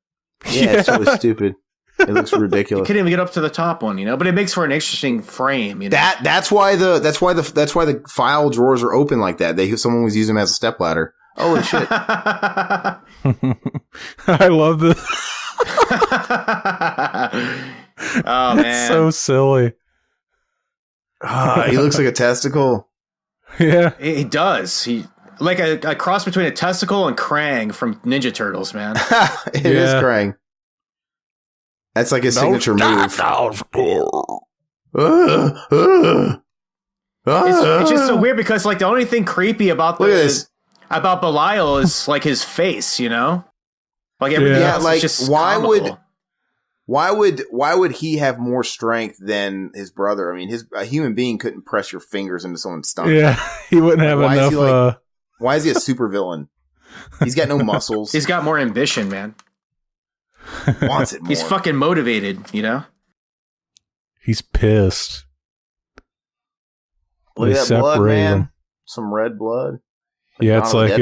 Yeah, it's totally stupid. It looks ridiculous.
You couldn't even get up to the top one, you know. But it makes for an interesting frame. You know?
That's why the file drawers are open like that. Someone was using them as a stepladder. Holy shit!
I love this.
Oh man,
it's so silly.
He looks like a testicle.
Yeah,
he does. He. Like a cross between a testicle and Krang from Ninja Turtles, man.
It is Krang. That's like his signature move.
It's just so weird because, like, the only thing creepy about about Belial is, like, his face, you know? Like, everything else is just comical.
Why would he have more strength than his brother? I mean, a human being couldn't press your fingers into someone's stomach.
Yeah, he wouldn't have enough.
Why is he a supervillain? He's got no muscles.
He's got more ambition, man.
Wants it more.
He's fucking motivated, you know?
He's pissed.
Look at that blood, man. Some red blood.
Yeah, it's like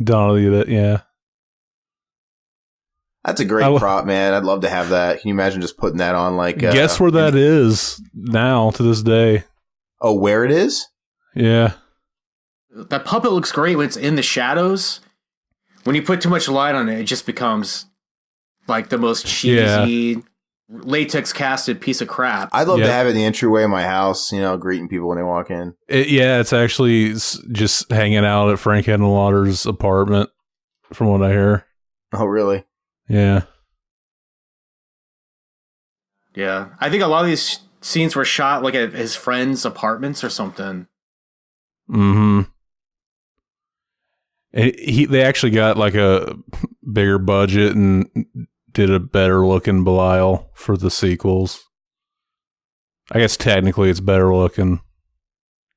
Dawn, yeah.
That's a great prop, man. I'd love to have that. Can you imagine just putting that on, like...
Guess where that is now, to this day.
Oh, where it is?
Yeah.
That puppet looks great when it's in the shadows. When you put too much light on it, it just becomes like the most cheesy, latex casted piece of crap.
I'd love to have it in the entryway of my house, you know, greeting people when they walk in.
It's actually just hanging out at Frank Henenlotter's apartment, from what I hear.
Oh, really?
Yeah.
Yeah. I think a lot of these scenes were shot like at his friends' apartments or something.
Mm-hmm. They actually got like a bigger budget and did a better looking Belial for the sequels. I guess technically it's better looking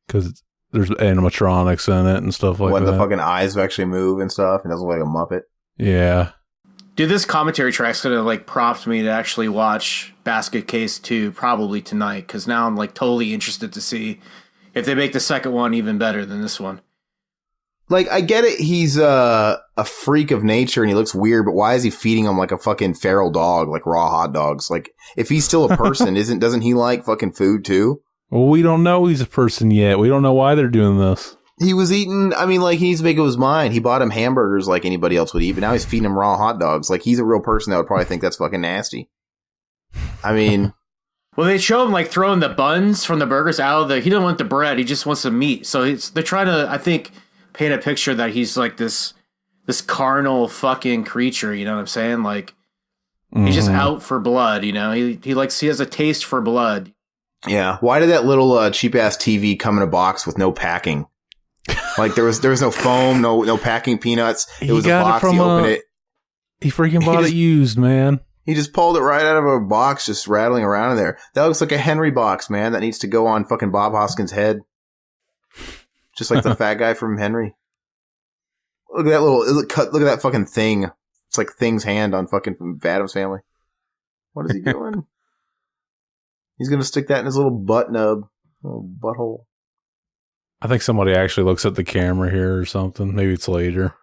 because there's animatronics in it and stuff like that.
When the fucking eyes actually move and stuff, and doesn't look like a Muppet.
Yeah.
Dude, this commentary track's gonna like prompt me to actually watch Basket Case 2 probably tonight, because now I'm like totally interested to see if they make the second one even better than this one.
Like, I get it, he's a freak of nature and he looks weird, but why is he feeding him like a fucking feral dog, like raw hot dogs? Like, if he's still a person, doesn't he like fucking food too?
Well, we don't know he's a person yet. We don't know why they're doing this.
He was eating, I mean, like, he needs to make up his mind. He bought him hamburgers like anybody else would eat, but now he's feeding him raw hot dogs. Like, he's a real person that would probably think that's fucking nasty. I mean...
Well, they show him like throwing the buns from the burgers out of he doesn't want the bread, he just wants the meat. So they're trying to, I think, paint a picture that he's like this carnal fucking creature, you know what I'm saying? Like, he's just out for blood, you know? He has a taste for blood.
Yeah. Why did that little cheap-ass TV come in a box with no packing? Like, there was no foam, no packing peanuts. It was a box. He opened it.
He freaking bought it used, man.
He just pulled it right out of a box, just rattling around in there. That looks like a Henry box, man. That needs to go on fucking Bob Hoskins' head. Just like the fat guy from Henry. Look at that look at that fucking thing. It's like Thing's hand on fucking Addams Family. What is he doing? He's gonna stick that in his little butt nub. Little butthole.
I think somebody actually looks at the camera here or something. Maybe it's later.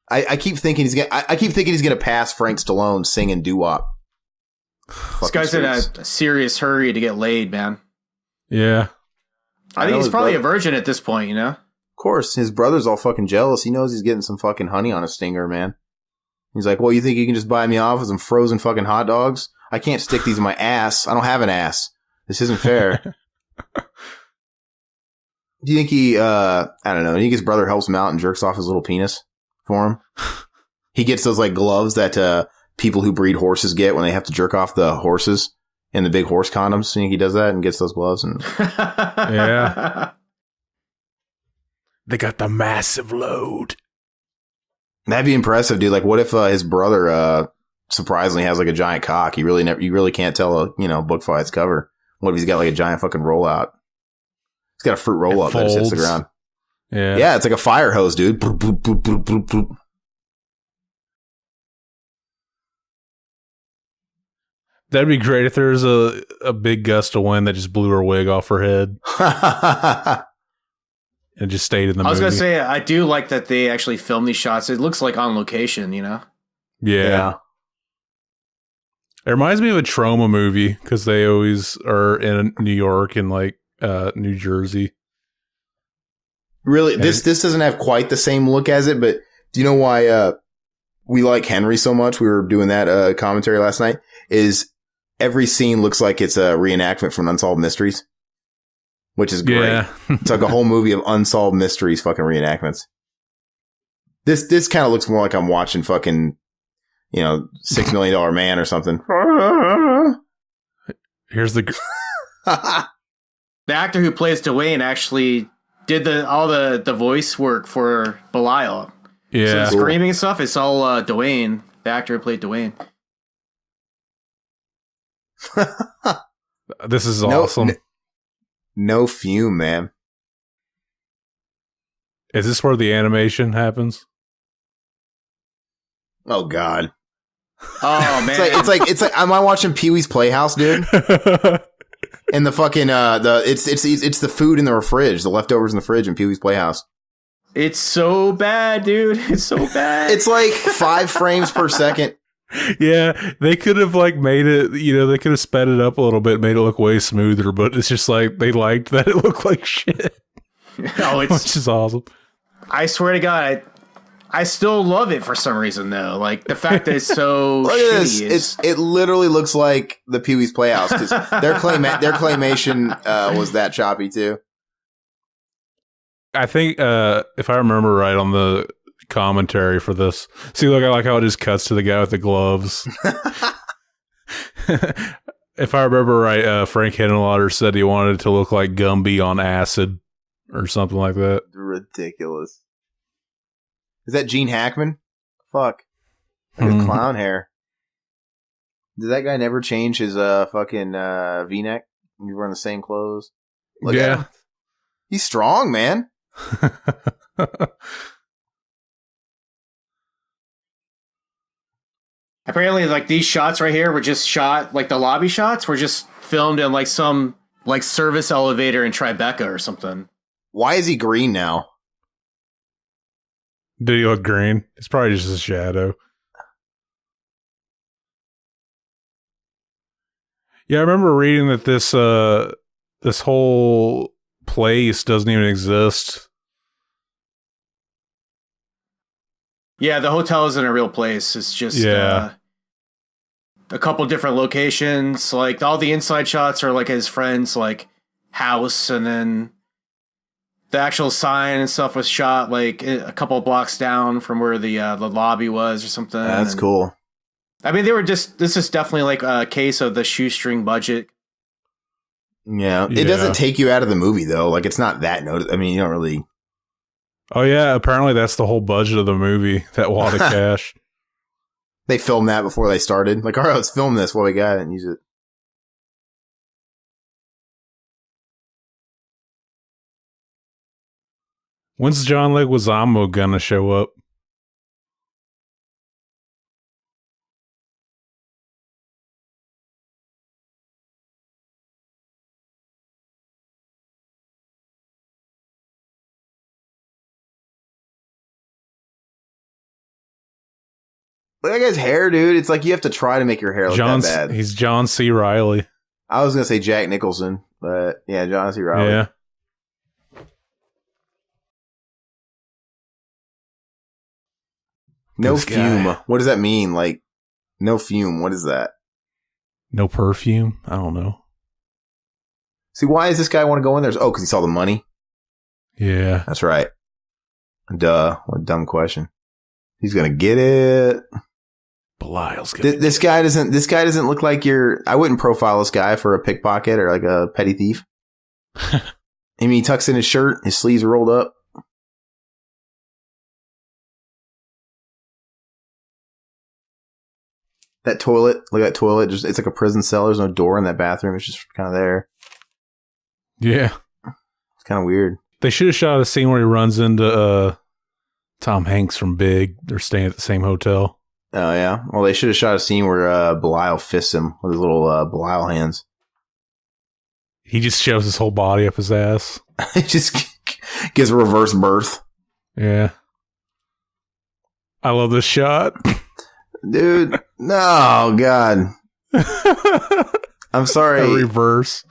I keep thinking he's gonna pass Frank Stallone singing doo-wop.
This guy's in a serious hurry to get laid, man.
Yeah.
I think he's probably a virgin at this point, you know?
Of course, his brother's all fucking jealous. He knows he's getting some fucking honey on a stinger, man. He's like, well, you think you can just buy me off with some frozen fucking hot dogs? I can't stick these in my ass. I don't have an ass. This isn't fair. Do you think he, I don't know, do you think his brother helps him out and jerks off his little penis for him? He gets those, like, gloves that people who breed horses get when they have to jerk off the horses in the big horse condoms. Do you think he does that and gets those gloves? And
yeah. They got the massive load.
That'd be impressive, dude. Like, what if his brother surprisingly has, like, a giant cock? You really can't tell book by its cover. What if he's got, like, a giant fucking rollout? He's got a fruit roll up that just hits the ground.
Yeah.
Yeah, it's like a fire hose, dude. Bloop, bloop, bloop, bloop, bloop, bloop.
That'd be great if there was a big gust of wind that just blew her wig off her head. And just stayed in the movie.
I was going to say, I do like that they actually film these shots. It looks like on location, you know?
Yeah. It reminds me of a Trauma movie because they always are in New York and like New Jersey.
Really, this doesn't have quite the same look as it, but do you know why we like Henry so much? We were doing that commentary last night. Is every scene looks like it's a reenactment from Unsolved Mysteries, which is great.
Yeah.
It's like a whole movie of Unsolved Mysteries fucking reenactments. This kind of looks more like I'm watching fucking, $6 Million Man or something.
Here's the
The actor who plays Dwayne actually did all the voice work for Belial.
Yeah.
So the screaming and stuff, it's all Dwayne, the actor who played Dwayne.
This is awesome.
No fume, man.
Is this where the animation happens?
Oh God.
Oh man.
It's like am I watching Pee-wee's Playhouse, dude? And the fucking it's the food in the fridge, the leftovers in the fridge in Pee-wee's Playhouse.
It's so bad, dude. It's so bad.
It's like 5 frames per second.
Yeah, they could have like made it, they could have sped it up a little bit, made it look way smoother, but it's just like they liked that it looked like shit. Which is awesome.
I swear to God, I still love it for some reason though. Like the fact that it's so
Look at this. It literally looks like the Pee-wee's Playhouse because their claymation was that choppy too.
I think if I remember right on the commentary for this, see, look, I like how it just cuts to the guy with the gloves. If I remember right, Frank Henenlotter said he wanted it to look like Gumby on acid or something like that.
Ridiculous. Is that Gene Hackman? Fuck. Like a clown hair. Did that guy never change his fucking V-neck? You wearing the same clothes. Look at
Yeah.
him. He's strong, man.
Apparently, like these shots right here were just shot, like the lobby shots were just filmed in like some like service elevator in Tribeca or something.
Why is he green now?
Did he look green? It's probably just a shadow. Yeah, I remember reading that this whole place doesn't even exist.
Yeah, the hotel isn't a real place. It's just a couple different locations. Like all the inside shots are like his friend's like house, and then the actual sign and stuff was shot like a couple of blocks down from where the lobby was or something.
That's cool.
I mean, this is definitely like a case of the shoestring budget.
Yeah. It doesn't take you out of the movie though. Like it's not that I mean, you don't really.
Oh yeah, apparently that's the whole budget of the movie, that wad of cash.
They filmed that before they started. Like, all right, let's film this while we got it and use it.
When's John Leguizamo gonna show up?
Look at that guy's hair, dude. It's like you have to try to make your hair look that bad.
He's John C. Reilly.
I was going to say Jack Nicholson, but yeah, John C. Reilly.
Yeah.
No
This
fume.
guy.
What does that mean? Like, no fume. What is that?
No perfume? I don't know.
See, why does this guy want to go in there? Oh, because he saw the money?
Yeah.
That's right. Duh. What a dumb question. He's going to get it.
Belial's gonna
This guy doesn't look like I wouldn't profile this guy for a pickpocket or like a petty thief. I mean, he tucks in his shirt, his sleeves are rolled up. That toilet, look at that toilet. It's like a prison cell. There's no door in that bathroom. It's just kind of there.
Yeah.
It's kind of weird.
They should have shot a scene where he runs into Tom Hanks from Big. They're staying at the same hotel.
Oh, yeah? Well, they should have shot a scene where Belial fists him with his little Belial hands.
He just shoves his whole body up his ass.
It just gives a reverse birth.
Yeah. I love this shot.
Dude, no, God. I'm sorry.
A reverse.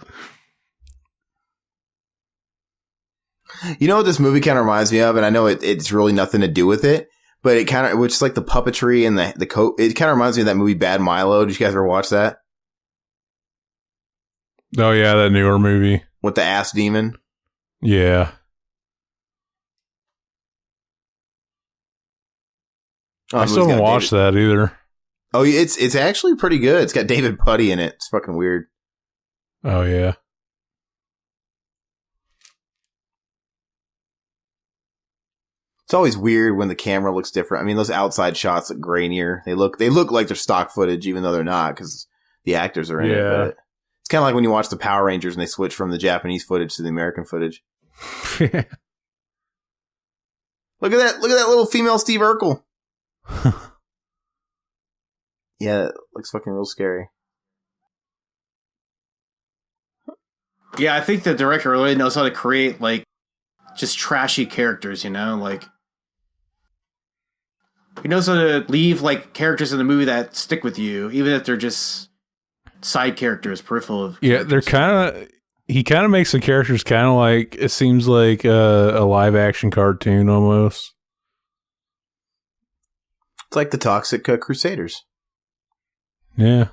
You know what this movie kind of reminds me of? And I know it's really nothing to do with it, but it kind of, which is like the puppetry and the coat. It kind of reminds me of that movie Bad Milo. Did you guys ever watch that?
Oh, yeah, that newer movie.
With the ass demon?
Yeah.
Oh,
I still haven't watched that either.
Oh, it's actually pretty good. It's got David Puddy in it. It's fucking weird.
Oh, yeah.
It's always weird when the camera looks different. I mean, those outside shots look grainier. They look like they're stock footage, even though they're not, because the actors are in it. But it's kind of like when you watch the Power Rangers and they switch from the Japanese footage to the American footage. Look at that! Look at that little female Steve Urkel. Yeah, it looks fucking real scary.
Yeah, I think the director really knows how to create like just trashy characters, you know, like he knows how to leave like characters in the movie that stick with you, even if they're just side characters, peripheral of
Yeah, they're kind of. He kind of makes the characters kind of like, it seems like a live action cartoon almost.
It's like the Toxic Crusaders.
Yeah.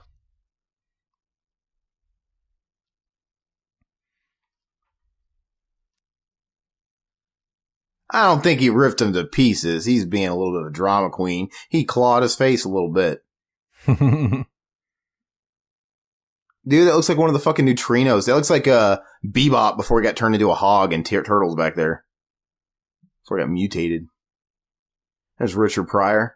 I don't think he ripped him to pieces. He's being a little bit of a drama queen. He clawed his face a little bit. Dude, that looks like one of the fucking neutrinos. That looks like Bebop before he got turned into a hog and turtles back there. Before he got mutated. There's Richard Pryor.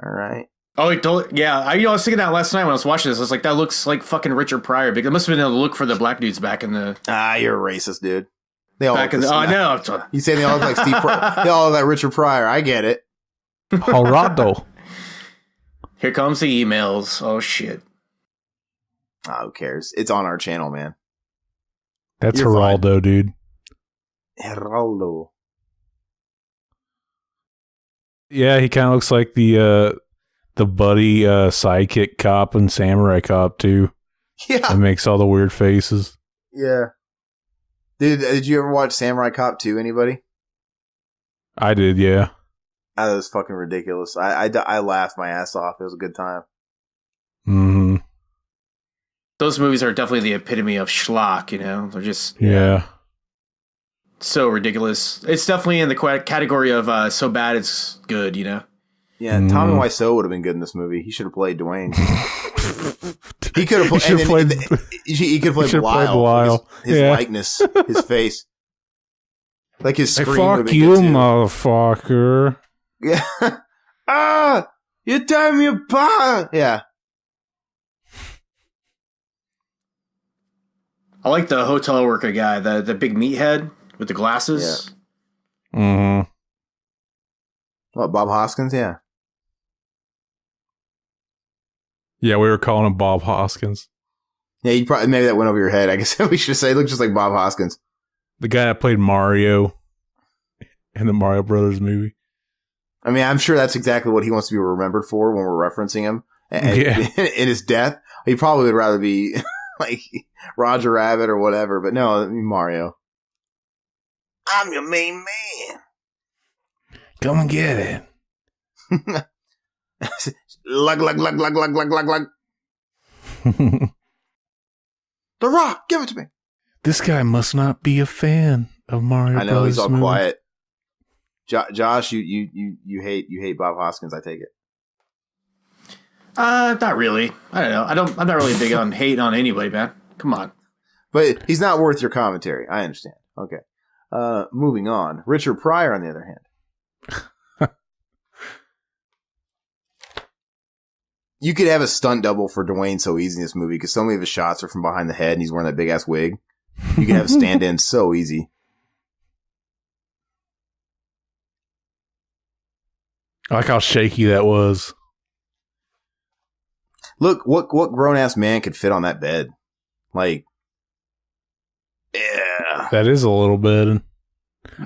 All right.
Oh, yeah. I was thinking that last night when I was watching this. I was like, that looks like fucking Richard Pryor. Because it must have been a look for the black dudes back in the.
You're a racist, dude. They all
back in the. Oh no!
You say they all look like Steve? They all look like Richard Pryor. I get it.
Geraldo.
Here comes the emails. Oh shit!
Who cares? It's on our channel, man.
That's Geraldo, dude.
Geraldo.
Yeah, he kind of looks like the buddy sidekick cop and samurai cop too.
Yeah,
that makes all the weird faces.
Yeah. Did you ever watch Samurai Cop 2? Anybody?
I did, yeah.
That was fucking ridiculous. I laughed my ass off. It was a good time.
Mm-hmm.
Those movies are definitely the epitome of schlock. You know, they're just so ridiculous. It's definitely in the category of so bad it's good. You know.
Yeah, Tommy Wiseau would have been good in this movie. He should have played Dwayne. He could have played. He could play Belial. His likeness, his face, like his scream.
Hey, fuck you, motherfucker!
Yeah. You tear me apart. Yeah.
I like the hotel worker guy, the big meathead with the glasses.
Yeah. Mm-hmm.
What, Bob Hoskins? Yeah.
Yeah, we were calling him Bob Hoskins.
Yeah, you probably maybe that went over your head. I guess we should say he looked just like Bob Hoskins.
The guy that played Mario in the Mario Brothers movie.
I mean, I'm sure that's exactly what he wants to be remembered for when we're referencing him. And in his death, he probably would rather be like Roger Rabbit or whatever. But no, I mean Mario. I'm your main man.
Come and get it.
Lug. The Rock, give it to me.
This guy must not be a fan of Mario.
I know
Brothers
he's all
movie.
quiet. Josh, you hate Bob Hoskins. I take it.
Not really. I don't know. I'm not really big on hate on anybody, man. Come on.
But he's not worth your commentary. I understand. Okay. Moving on. Richard Pryor, on the other hand. You could have a stunt double for Dwayne so easy in this movie because so many of his shots are from behind the head and he's wearing that big ass wig. You can have a stand in so easy.
I like how shaky that was.
Look, what grown ass man could fit on that bed? Like, yeah.
That is a little bit.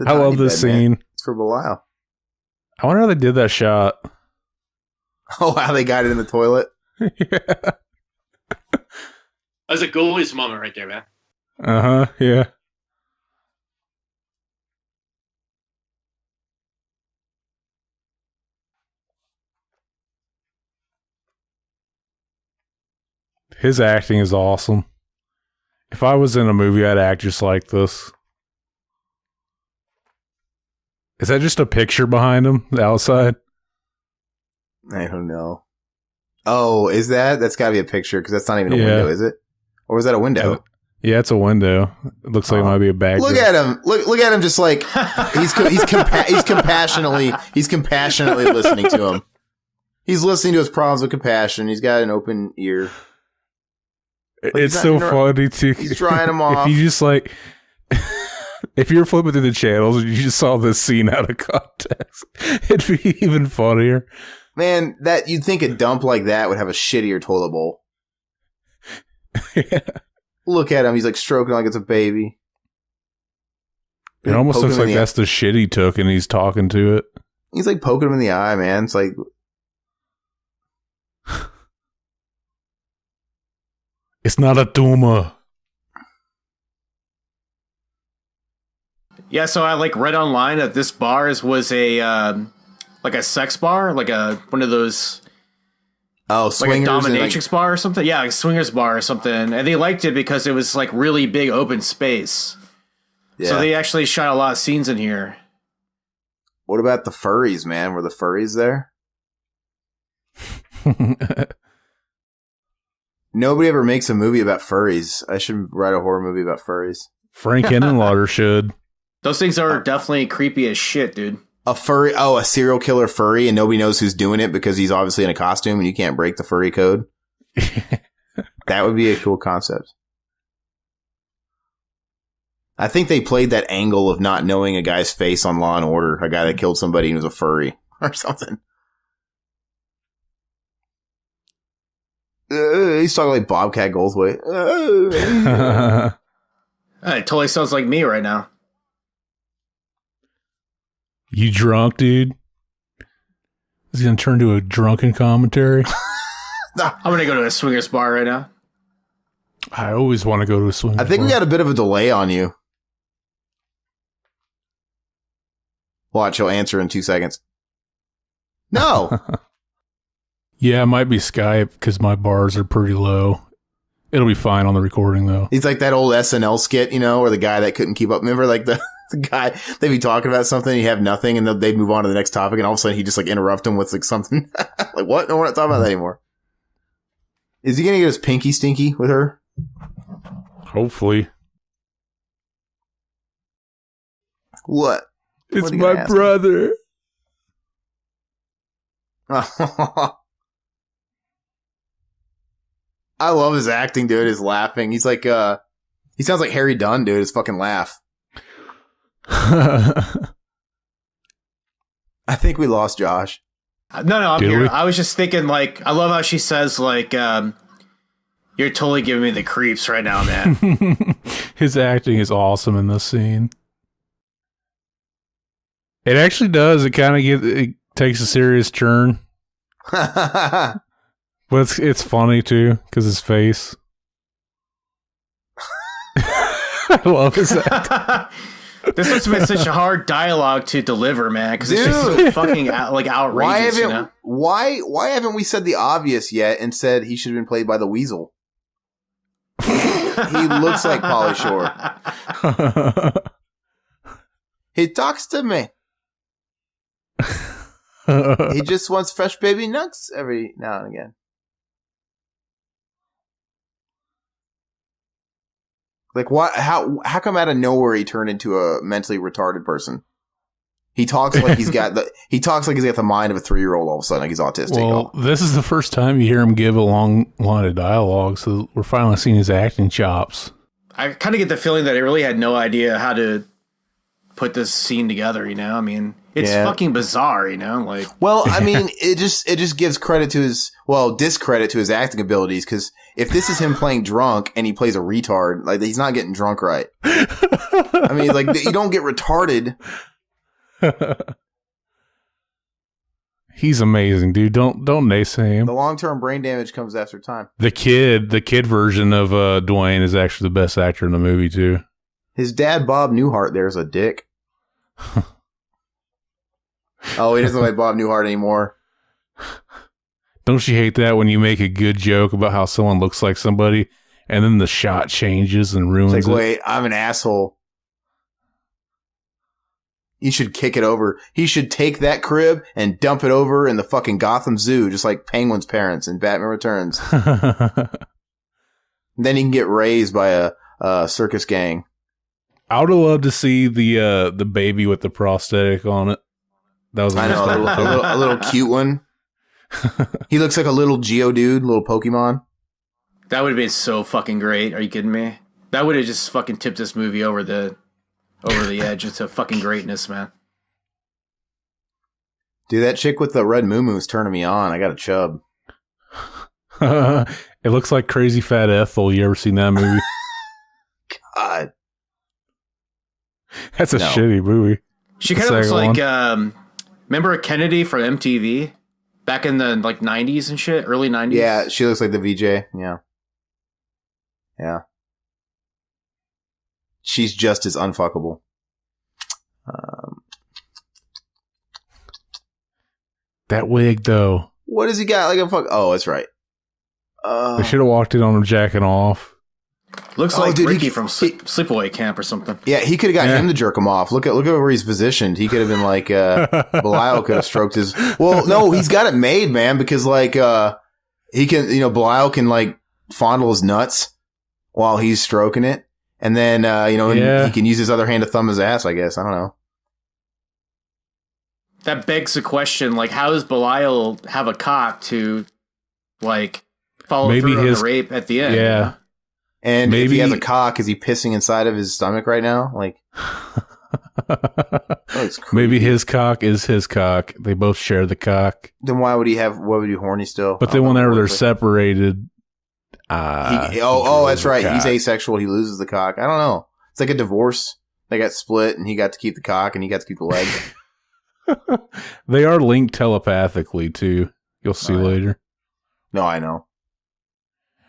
I love this scene.
Man. It's for Belial.
I wonder how they did that shot.
Oh, how they got it in the toilet?
Yeah.
That's a goalie's moment right there, man.
Uh-huh, yeah. His acting is awesome. If I was in a movie, I'd act just like this. Is that just a picture behind him, the outside?
I don't know. Oh, is that? That's got to be a picture because that's not even a window, is it? Or is that a window?
Yeah, it's a window. It looks like it might be a bag.
Look at him! Look at him! Just like he's compassionately listening to him. He's listening to his problems with compassion. He's got an open ear.
Like, it's so funny too.
He's drying them off.
If you just like, if you're flipping through the channels and you just saw this scene out of context, it'd be even funnier.
Man, that you'd think a dump like that would have a shittier toilet bowl.
Yeah.
Look at him. He's like stroking like it's a baby.
It almost looks like that's the shit he took and he's talking to it.
He's like poking him in the eye, man. It's like...
It's not a tumor.
Yeah, so I read online that this bar was a like a sex bar, like one of those
swingers,
like a dominatrix bar or something. Yeah, like a swingers bar or something. And they liked it because it was like really big open space. Yeah. So they actually shot a lot of scenes in here.
What about the furries, man? Were the furries there? Nobody ever makes a movie about furries. I should write a horror movie about furries.
Frank Henenlotter should.
Those things are definitely creepy as shit, dude.
A furry, a serial killer furry, and nobody knows who's doing it because he's obviously in a costume and you can't break the furry code. That would be a cool concept. I think they played that angle of not knowing a guy's face on Law and Order, a guy that killed somebody and was a furry or something. He's talking like Bobcat Goldthwait.
It totally sounds like me right now.
You drunk, dude? Is he gonna turn to a drunken commentary?
I'm gonna go to a swingers bar right now.
I always want to go to a swingers bar.
I think we got a bit of a delay on you. Watch, he'll answer in 2 seconds. No.
Yeah, it might be Skype because my bars are pretty low. It'll be fine on the recording, though.
He's like that old SNL skit, or the guy that couldn't keep up. Remember, like the guy, they'd be talking about something, he'd have nothing, and they'd move on to the next topic, and all of a sudden he'd just like interrupt him with like something. Like, what? No, we're not talking about that anymore. Is he going to get his pinky stinky with her?
Hopefully.
What?
It's my brother.
I love his acting, dude. His laughing. He's like, he sounds like Harry Dunn, dude. His fucking laugh. I think we lost Josh.
No, I'm here. I was just thinking, like, I love how she says, like, you're totally giving me the creeps right now, man.
His acting is awesome in this scene. It actually does. It kind of it takes a serious turn. But it's funny, too, because his face. I love his acting.
This must have been such a hard dialogue to deliver, man, because it's just so fucking outrageous.
Why haven't we said the obvious yet and said he should have been played by the Weasel? He looks like Pauly Shore. He talks to me. He just wants fresh baby nuts every now and again. Like, what? How come out of nowhere he turned into a mentally retarded person? He talks like he's got the mind of a 3-year-old all of a sudden, like he's autistic.
Well, this is the first time you hear him give a long line of dialogue, so we're finally seeing his acting chops.
I kind of get the feeling that he really had no idea how to put this scene together, I mean, it's fucking bizarre, like.
Well, I mean, it just gives credit to discredit to his acting abilities, because if this is him playing drunk and he plays a retard, like, he's not getting drunk right. I mean, like, you don't get retarded.
He's amazing, dude. Don't naysay him.
The long-term brain damage comes after time.
The kid version of Dwayne is actually the best actor in the movie too.
His dad, Bob Newhart, there's a dick. Oh, he doesn't like Bob Newhart anymore.
Don't you hate that when you make a good joke about how someone looks like somebody and then the shot changes and ruins
it's like,
it?
Wait, I'm an asshole. You should kick it over. He should take that crib and dump it over in the fucking Gotham Zoo, just like Penguin's parents in Batman Returns. Then he can get raised by a circus gang.
I would have loved to see the baby with the prosthetic on it. That was
a little cute one. He looks like a little Geodude, little Pokemon.
That would have been so fucking great. Are you kidding me? That would have just fucking tipped this movie over the edge into fucking greatness, man.
Dude, that chick with the red moo-moo's turning me on. I got a chub.
It looks like Crazy Fat Ethel. You ever seen that movie?
God.
That's a shitty movie.
She kind of looks like, remember Kennedy from MTV? Back in the, 90s and shit? Early 90s?
Yeah, she looks like the VJ. Yeah. Yeah. She's just as unfuckable.
That wig, though.
What has he got? Like a fuck? Oh, that's right.
They should have walked in on him jacking off.
Looks like Ricky from Sleepaway Camp or something.
Yeah, he could have got him to jerk him off. Look at where he's positioned. He could have been like, Belial could have stroked his. Well, no, he's got it made, man, because he can, Belial can fondle his nuts while he's stroking it, and then he can use his other hand to thumb his ass. I guess I don't know.
that begs the question, like, how does Belial have a cock to, like, follow through on the rape at the end?
Yeah.
You know?
And maybe if he has a cock, is he pissing inside of his stomach right now? Like,
maybe his cock is his cock. They both share the cock.
Then why would he horny still?
But then whenever they're separated,
that's right. He's asexual. He loses the cock. I don't know. It's like a divorce. They got split, and he got to keep the cock, and he got to keep the leg.
They are linked telepathically too. You'll see later.
No, I know.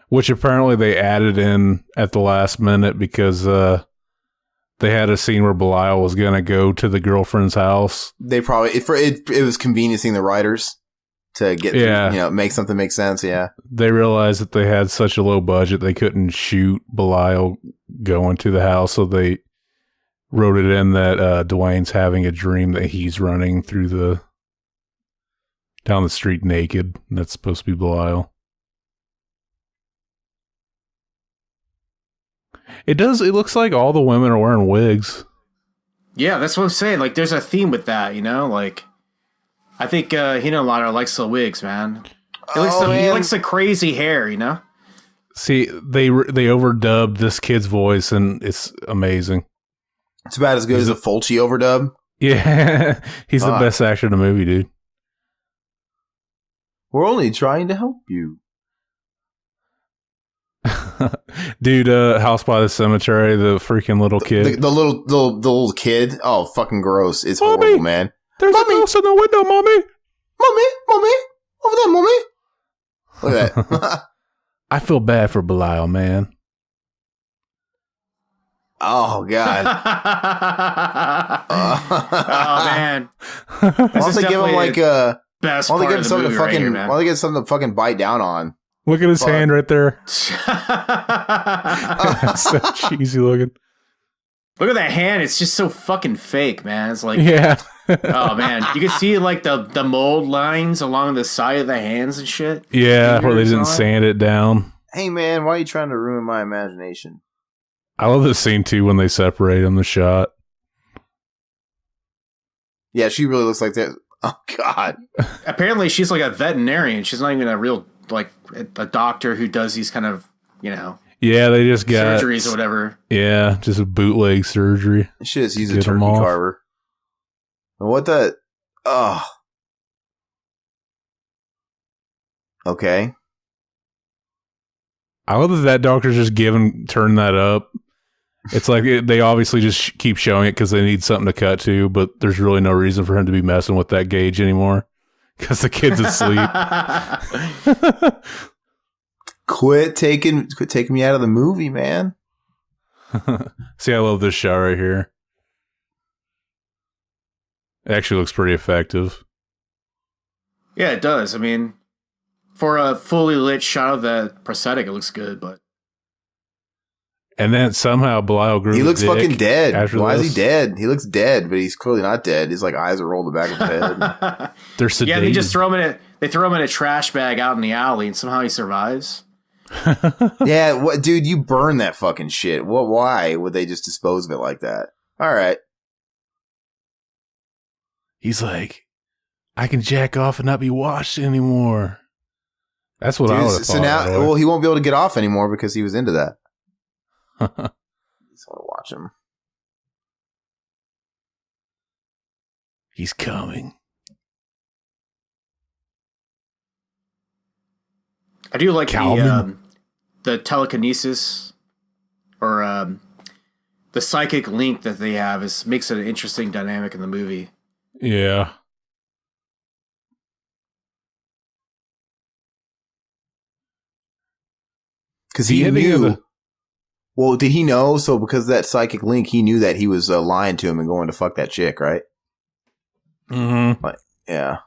Which apparently they added in at the last minute because they had a scene where Belial was going to go to the girlfriend's house. They probably
it was conveniencing the writers to get make something make sense. Yeah,
they realized that they had such a low budget they couldn't shoot Belial going to the house, so they wrote it in that Dwayne's having a dream that he's running through down the street naked. And that's supposed to be Belial. It looks like all the women are wearing wigs.
Yeah, that's what I'm saying. Like, there's a theme with that, you know? Like, I think Hinalana likes the wigs, man. He likes the crazy hair, you know?
See, they overdubbed this kid's voice, and it's amazing.
It's about as good as a Fulci overdub.
Yeah, he's the best actor in the movie, dude.
We're only trying to help you.
Dude, House by the Cemetery, the freaking little kid.
The little kid. Oh, fucking gross. It's
Mommy,
horrible, man.
There's a mouse in the window, Mommy.
Mommy. Over there, Mommy. Look at that.
I feel bad for Belial, man.
Oh,
God.
Oh, man.
Why don't they give him like a...
Best why don't they give him something to fucking...
Why don't they get something to fucking bite down on?
Look at his hand right there. So cheesy looking.
Look at that hand. It's just so fucking fake, man. It's like,
yeah.
Oh man, you can see like the mold lines along the side of the hands and shit.
Yeah, where they didn't sand it down.
Hey man, why are you trying to ruin my imagination?
I love this scene too when they separate them. The shot.
Yeah, she really looks like that. Oh god.
Apparently, she's like a veterinarian. She's not even a real like a doctor who does these kind of
Yeah, they just got
surgeries or whatever.
Yeah, just a bootleg surgery.
She just used a turkey carver. What the? Oh. Okay.
I love that doctor's just turn that up. It's like they obviously just keep showing it because they need something to cut to, but there's really no reason for him to be messing with that gauge anymore because the kid's asleep.
Quit taking me out of the movie, man.
See, I love this shot right here. It actually looks pretty effective.
Yeah, it does. I mean, for a fully lit shot of the prosthetic, it looks good, but.
And then somehow Belial grew.
He looks fucking dead. Why is he dead? He looks dead, but he's clearly not dead. His like eyes are rolled the back of his head.
They're sedated.
Yeah, they just throw him in a trash bag out in the alley, and somehow he survives.
Yeah, dude, you burn that fucking shit. Why would they just dispose of it like that? All right.
He's like, I can jack off and not be washed anymore. That's what I would have thought.
So now, he won't be able to get off anymore because he was into that. I just want to watch him.
He's coming.
I do like the telekinesis or the psychic link that they have makes it an interesting dynamic in the movie.
Yeah.
Because he knew. Well, did he know? So because of that psychic link, he knew that he was lying to him and going to fuck that chick, right?
Mm-hmm.
Yeah.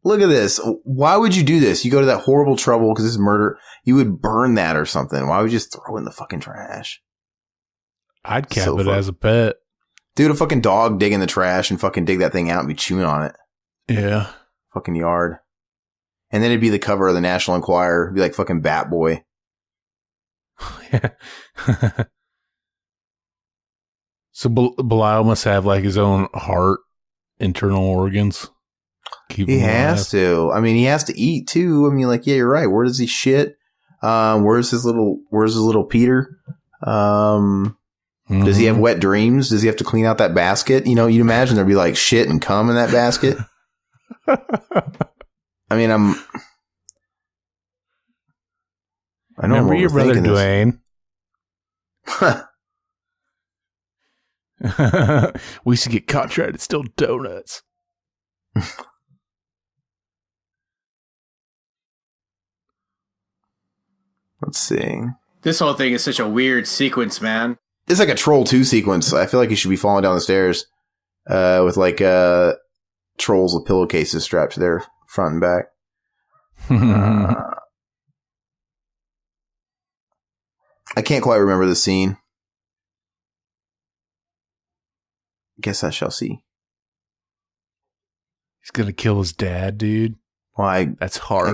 Look at this. Why would you do this? You go to that horrible trouble because this is murder. You would burn that or something. Why would you just throw it in the fucking trash?
I'd keep it as a pet.
Dude, a fucking dog dig in the trash and fucking dig that thing out and be chewing on it.
Yeah.
Fucking yard. And then it'd be the cover of the National Enquirer. It'd be like fucking Bat Boy.
So Belial must have like his own heart internal organs.
He has to. I mean, he has to eat too. I mean, like, yeah, you're right. Where does he shit? Where's his little Peter? Does he have wet dreams? Does he have to clean out that basket? You know, you'd imagine there'd be like shit and cum in that basket. I mean, I know.
Remember your brother Dwayne? We used to get caught trying to steal donuts.
Let's see.
This whole thing is such a weird sequence, man.
It's like a Troll 2 sequence. I feel like he should be falling down the stairs with like trolls with pillowcases strapped to their front and back. I can't quite remember the scene. Guess I shall see.
He's gonna kill his dad, dude.
Why?
That's harsh.
I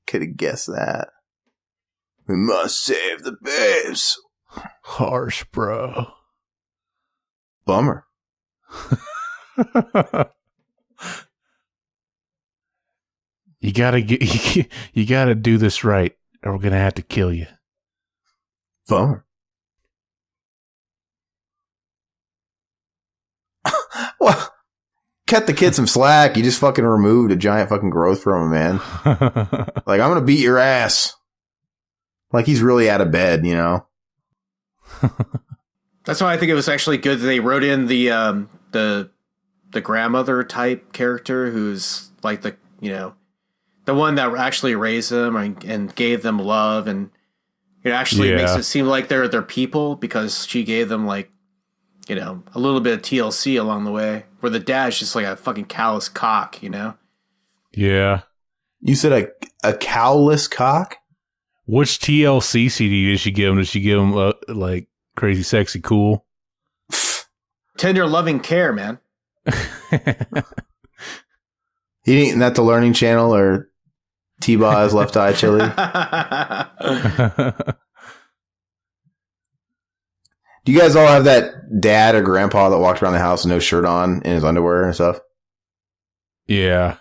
could have guessed that. We must save the babes.
Harsh, bro.
Bummer.
You gotta do this right, or we're gonna have to kill you.
Bummer. Well, cut the kid some slack. You just fucking removed a giant fucking growth from him, man. Like, I'm gonna beat your ass. Like, he's really out of bed, you know?
That's why I think it was actually good that they wrote in the grandmother type character who's like the one that actually raised them and gave them love, and it actually makes it seem like they're people because she gave them like, you know, a little bit of TLC along the way, where the dad's just like a fucking callous cock, you know?
Yeah.
You said a cowless cock?
Which TLC CD did she give him? Did she give him like Crazy Sexy Cool?
Tender Loving Care, man.
He ain't that the Learning Channel or T-Baw's Left Eye Chili? Do you guys all have that dad or grandpa that walked around the house with no shirt on in his underwear and stuff?
Yeah.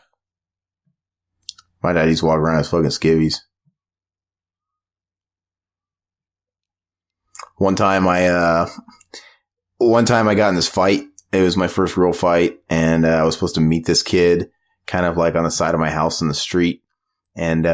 My dad used to walk around in his fucking skivvies. One time I got in this fight. It was my first real fight, and I was supposed to meet this kid kind of like on the side of my house in the street. And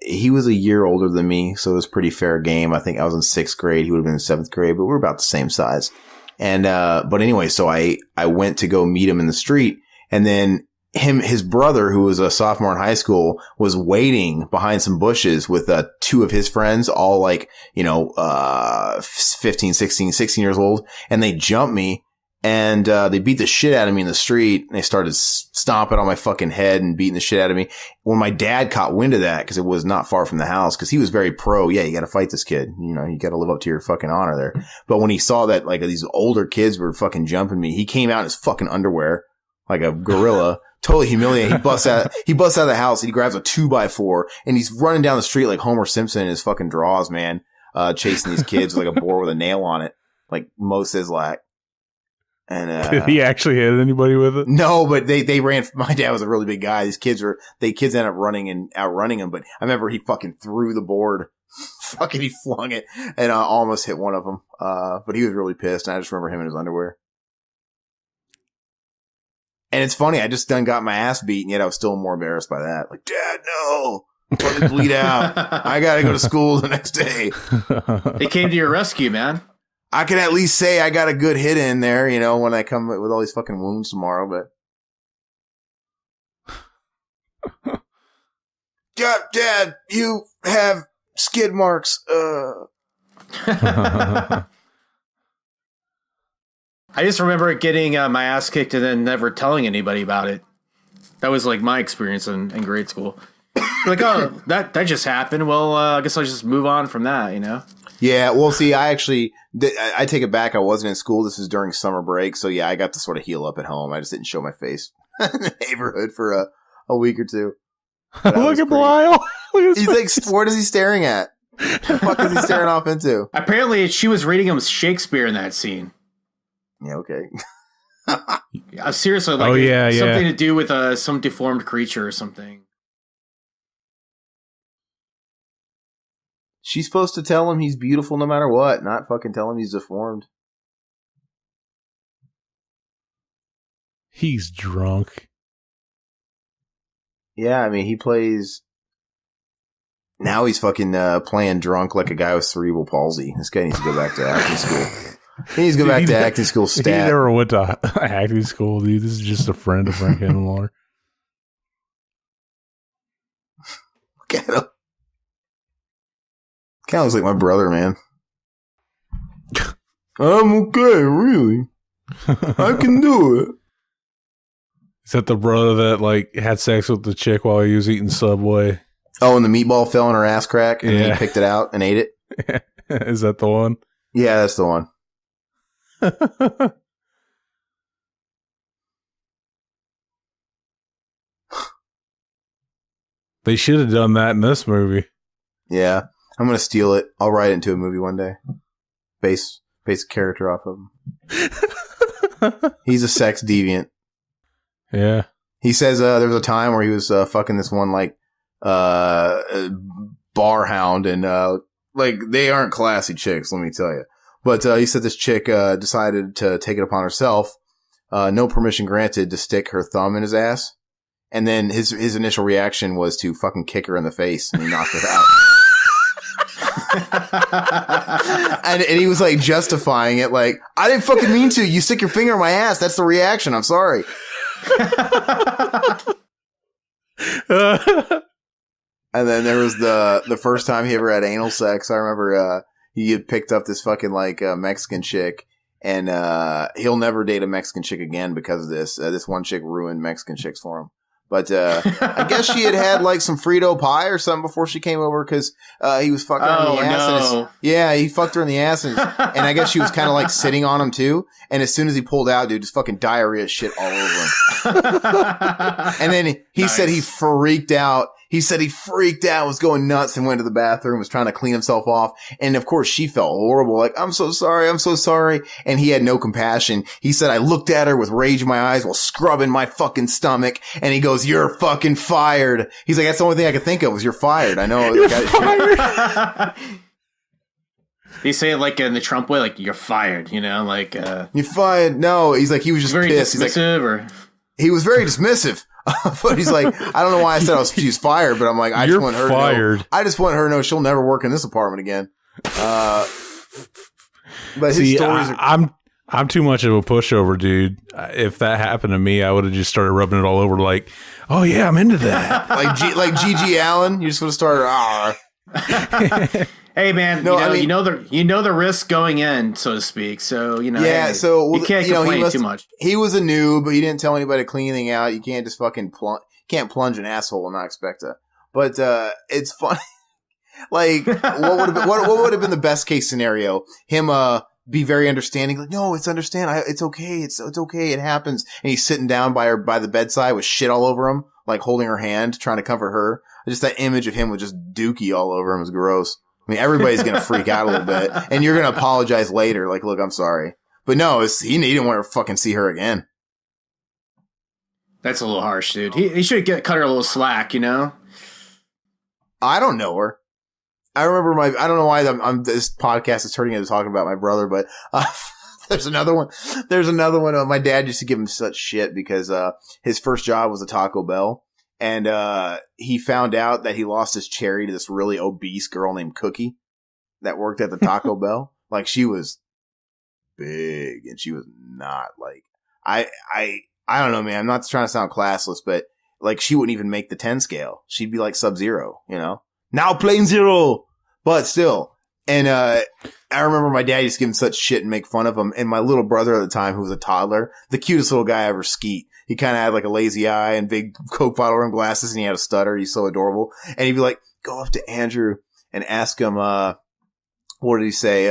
he was a year older than me, so it was a pretty fair game. I think I was in 6th grade. He would have been in 7th grade, but we're about the same size. And but anyway, so I went to go meet him in the street, and then his brother, who was a sophomore in high school, was waiting behind some bushes with 2 of his friends, all like, 15, 16 years old. And they jumped me and they beat the shit out of me in the street. And they started stomping on my fucking head and beating the shit out of me. When my dad caught wind of that, because it was not far from the house, because he was very pro, yeah, you got to fight this kid. You know, you got to live up to your fucking honor there. But when he saw that like these older kids were fucking jumping me, he came out in his fucking underwear like a gorilla. Totally humiliating. He busts out of the house and he grabs a 2x4 and he's running down the street like Homer Simpson in his fucking drawers, man. Chasing these kids with like a boar with a nail on it. Like Mo Sislak. And,
did he actually hit anybody with it?
No, but they ran. My dad was a really big guy. These kids ended up running and outrunning him. But I remember he fucking threw the board. He flung it and almost hit one of them. But he was really pissed. And I just remember him in his underwear. And it's funny, I just done got my ass beat, and yet I was still more embarrassed by that. Like, Dad, no! Let me bleed out. I gotta go to school the next day.
They came to your rescue, man.
I can at least say I got a good hit in there, when I come with all these fucking wounds tomorrow, but... Dad, you have skid marks.
I just remember getting my ass kicked and then never telling anybody about it. That was like my experience in grade school. Like, oh, that just happened. Well, I guess I'll just move on from that,
Yeah, well, see, I take it back. I wasn't in school. This was during summer break. So, yeah, I got to sort of heal up at home. I just didn't show my face in the neighborhood for a week or two.
Look at Lyle.
He's like, what is he staring at? What the fuck is he staring off into?
Apparently, she was reading him Shakespeare in that scene.
Yeah, okay.
Seriously, like something to do with some deformed creature or something.
She's supposed to tell him he's beautiful no matter what, not fucking tell him he's deformed.
He's drunk.
Yeah, I mean, he plays... Now he's fucking playing drunk like a guy with cerebral palsy. This guy needs to go back to acting school. He needs to go back to acting school stat.
He never went to acting school, dude. This is just a friend of Frank Henenlotter.
Look at him. Kind of looks like my brother, man. I'm okay, really. I can do it.
Is that the brother that like had sex with the chick while he was eating Subway?
Oh, and the meatball fell in her ass crack, and then he picked it out and ate it?
Is that the one?
Yeah, that's the one.
They should have done that in this movie.
Yeah. I'm going to steal it. I'll write it into a movie one day. Base a character off of him. He's a sex deviant.
Yeah.
He says there was a time where he was fucking this one like bar hound, and like they aren't classy chicks, let me tell you. But he said this chick decided to take it upon herself, no permission granted, to stick her thumb in his ass. And then his initial reaction was to fucking kick her in the face, and he knocked her out. and he was like justifying it, like, I didn't fucking mean to. You stick your finger in my ass. That's the reaction. I'm sorry. And then there was the first time he ever had anal sex. I remember he had picked up this fucking like Mexican chick, and he'll never date a Mexican chick again because of this. This one chick ruined Mexican chicks for him. But I guess she had like some Frito pie or something before she came over, because he was fucking her in the ass.
No.
Yeah, he fucked her in the ass, and I guess she was kind of like sitting on him too. And as soon as he pulled out, dude, just fucking diarrhea shit all over him. And then he said he freaked out. He said he freaked out, was going nuts, and went to the bathroom, was trying to clean himself off. And of course, she felt horrible. Like, I'm so sorry. I'm so sorry. And he had no compassion. He said, I looked at her with rage in my eyes while scrubbing my fucking stomach. And he goes, you're fucking fired. He's like, that's the only thing I could think of was you're fired. I know.
You're fired.
They say it like in the Trump way, like, you're fired, you know, like,
you're fired. No, he's like, he was just
very
pissed.
Dismissive,
like, he was very dismissive. But he's like, I don't know why I said she's fired, but I'm like, I just want her to know. I just want her to know she'll never work in this apartment again. But his stories are.
I'm too much of a pushover, dude. If that happened to me, I would have just started rubbing it all over, like, oh yeah, I'm into that.
like G.G. Allen, you just would have started.
Hey man, no, you know the risk going in, so to speak. So
yeah.
Hey,
so
you can't complain too much.
He was a noob, but he didn't tell anybody to clean anything out. You can't just fucking plunge an asshole and not expect to. But it's funny. Like, what would have been the best case scenario? Him be very understanding, like, no, it's it's okay, it's okay, it happens. And he's sitting down by the bedside with shit all over him, like holding her hand, trying to comfort her. Just that image of him with just dookie all over him is gross. I mean, everybody's going to freak out a little bit, and you're going to apologize later. Like, look, I'm sorry. But no, he didn't want to fucking see her again.
That's a little harsh, dude. He should cut her a little slack, you know?
I don't know her. I remember I don't know why this podcast is turning into talking about my brother, but there's another one. My dad used to give him such shit because his first job was a Taco Bell. And he found out that he lost his cherry to this really obese girl named Cookie that worked at the Taco Bell. Like, she was big, and she was not like I don't know, man. I'm not trying to sound classless, but like, she wouldn't even make the 10 scale. She'd be like Sub-Zero, you know? Now plain zero, but still. And I remember my dad used to give him such shit and make fun of him. And my little brother at the time, who was a toddler, the cutest little guy ever, Skeet. He kind of had like a lazy eye and big Coke bottle rim glasses, and he had a stutter. He's so adorable. And he'd be like, go up to Andrew and ask him, what did he say?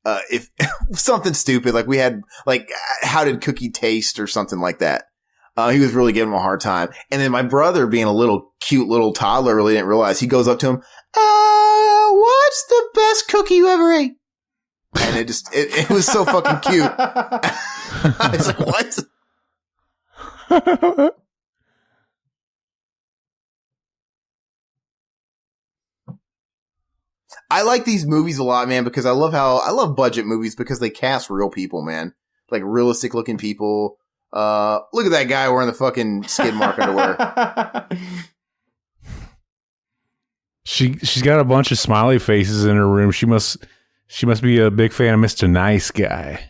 If something stupid, like we had, like, how did Cookie taste or something like that. He was really giving him a hard time. And then my brother, being a little cute little toddler, really didn't realize. He goes up to him, what's the best cookie you ever ate? and it was so fucking cute. I was like, what? I like these movies a lot, man, because I love budget movies because they cast real people, man. Like realistic looking people. Look at that guy wearing the fucking skid mark underwear.
She's got a bunch of smiley faces in her room. She must be a big fan of Mr. Nice Guy.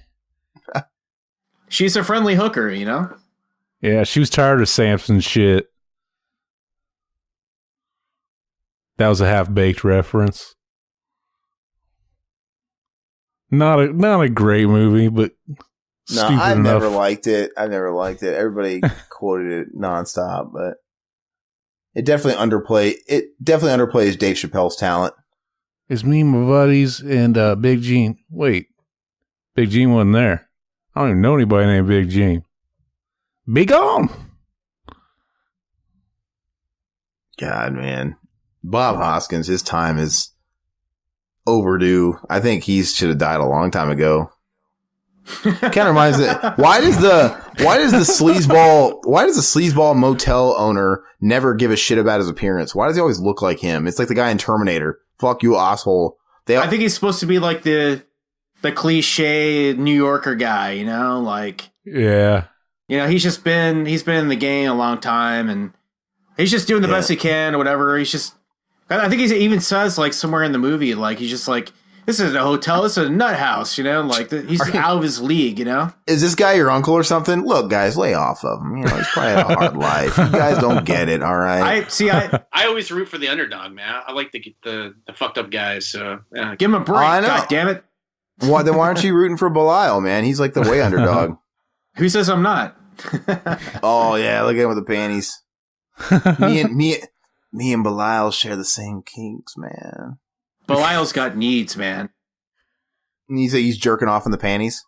She's a friendly hooker, you know?
Yeah, she was tired of Samson's shit. That was a half-baked reference. Not a great movie, but
no, I've never liked it. Everybody quoted it nonstop, but it definitely underplays Dave Chappelle's talent.
It's me and my buddies and Big Gene. Wait, Big Gene wasn't there. I don't even know anybody named Big Gene. Be gone.
God, man. Bob Hoskins, his time is overdue. I think he should have died a long time ago. Kind of reminds me. Why does the sleazeball motel owner never give a shit about his appearance? Why does he always look like him? It's like the guy in Terminator. Fuck you, asshole.
I think he's supposed to be like the cliche New Yorker guy, you know, like
yeah,
you know, he's been in the game a long time, and he's just doing the best he can or whatever. I think he even says like somewhere in the movie, like he's just like, this isn't a hotel, this is a nut house, you know, like he's out of his league, you know.
Is this guy your uncle or something? Look, guys, lay off of him. You know, he's probably had a hard life. You guys don't get it, all right?
I always root for the underdog, man. I like the fucked up guys. So yeah.
Give him a break. God damn it.
Then why aren't you rooting for Belial, man? He's like the way underdog.
Who says I'm not?
Oh yeah, look at him with the panties. Me and Belial share the same kinks, man.
Belial's got needs, man.
He's jerking off in the panties.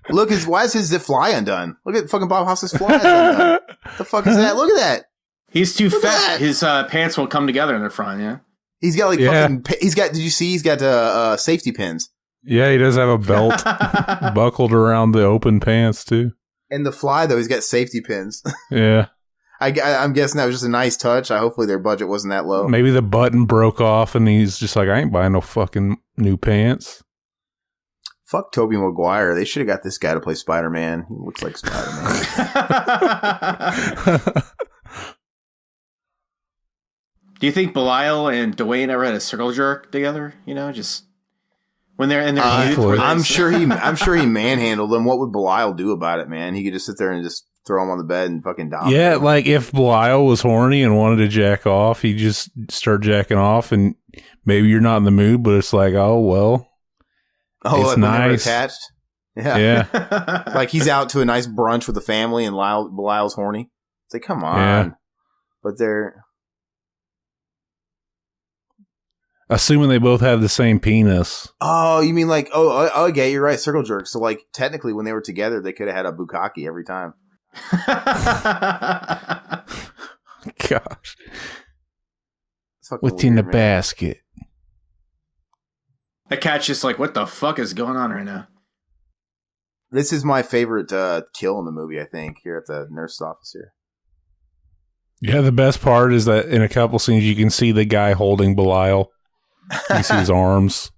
Look, why is his fly undone? Look at fucking Bob Hoskins' fly undone. The fuck is that? Look at that.
He's too fat. His pants won't come together in the front, yeah?
He's got fucking, did you see? He's got safety pins.
Yeah, he does have a belt buckled around the open pants, too.
And the fly, though, he's got safety pins.
Yeah.
I'm guessing that was just a nice touch. Hopefully their budget wasn't that low.
Maybe the button broke off and he's just like, I ain't buying no fucking new pants.
Fuck Tobey Maguire. They should have got this guy to play Spider-Man. He looks like Spider-Man.
Do you think Belial and Dwayne ever had a circle jerk together? You know, just when they're in their youth.
I'm sure he manhandled them. What would Belial do about it, man? He could just sit there and just throw him on the bed and fucking die.
Yeah, like if Belial was horny and wanted to jack off, he'd just start jacking off, and maybe you're not in the mood, but it's like, oh well, it's nice.
Attached. Yeah. Like he's out to a nice brunch with the family, and Belial's horny. It's like, come on. Yeah. But they're
assuming they both have the same penis.
Oh, you mean like okay, you're right, circle jerk. So like technically, when they were together, they could have had a bukkake every time.
Gosh. What's in the basket?
That cat's just like, what the fuck is going on right now?
This is my favorite kill in the movie, I think, here at the nurse's office here.
Yeah, the best part is that in a couple scenes you can see the guy holding Belial. You see his arms.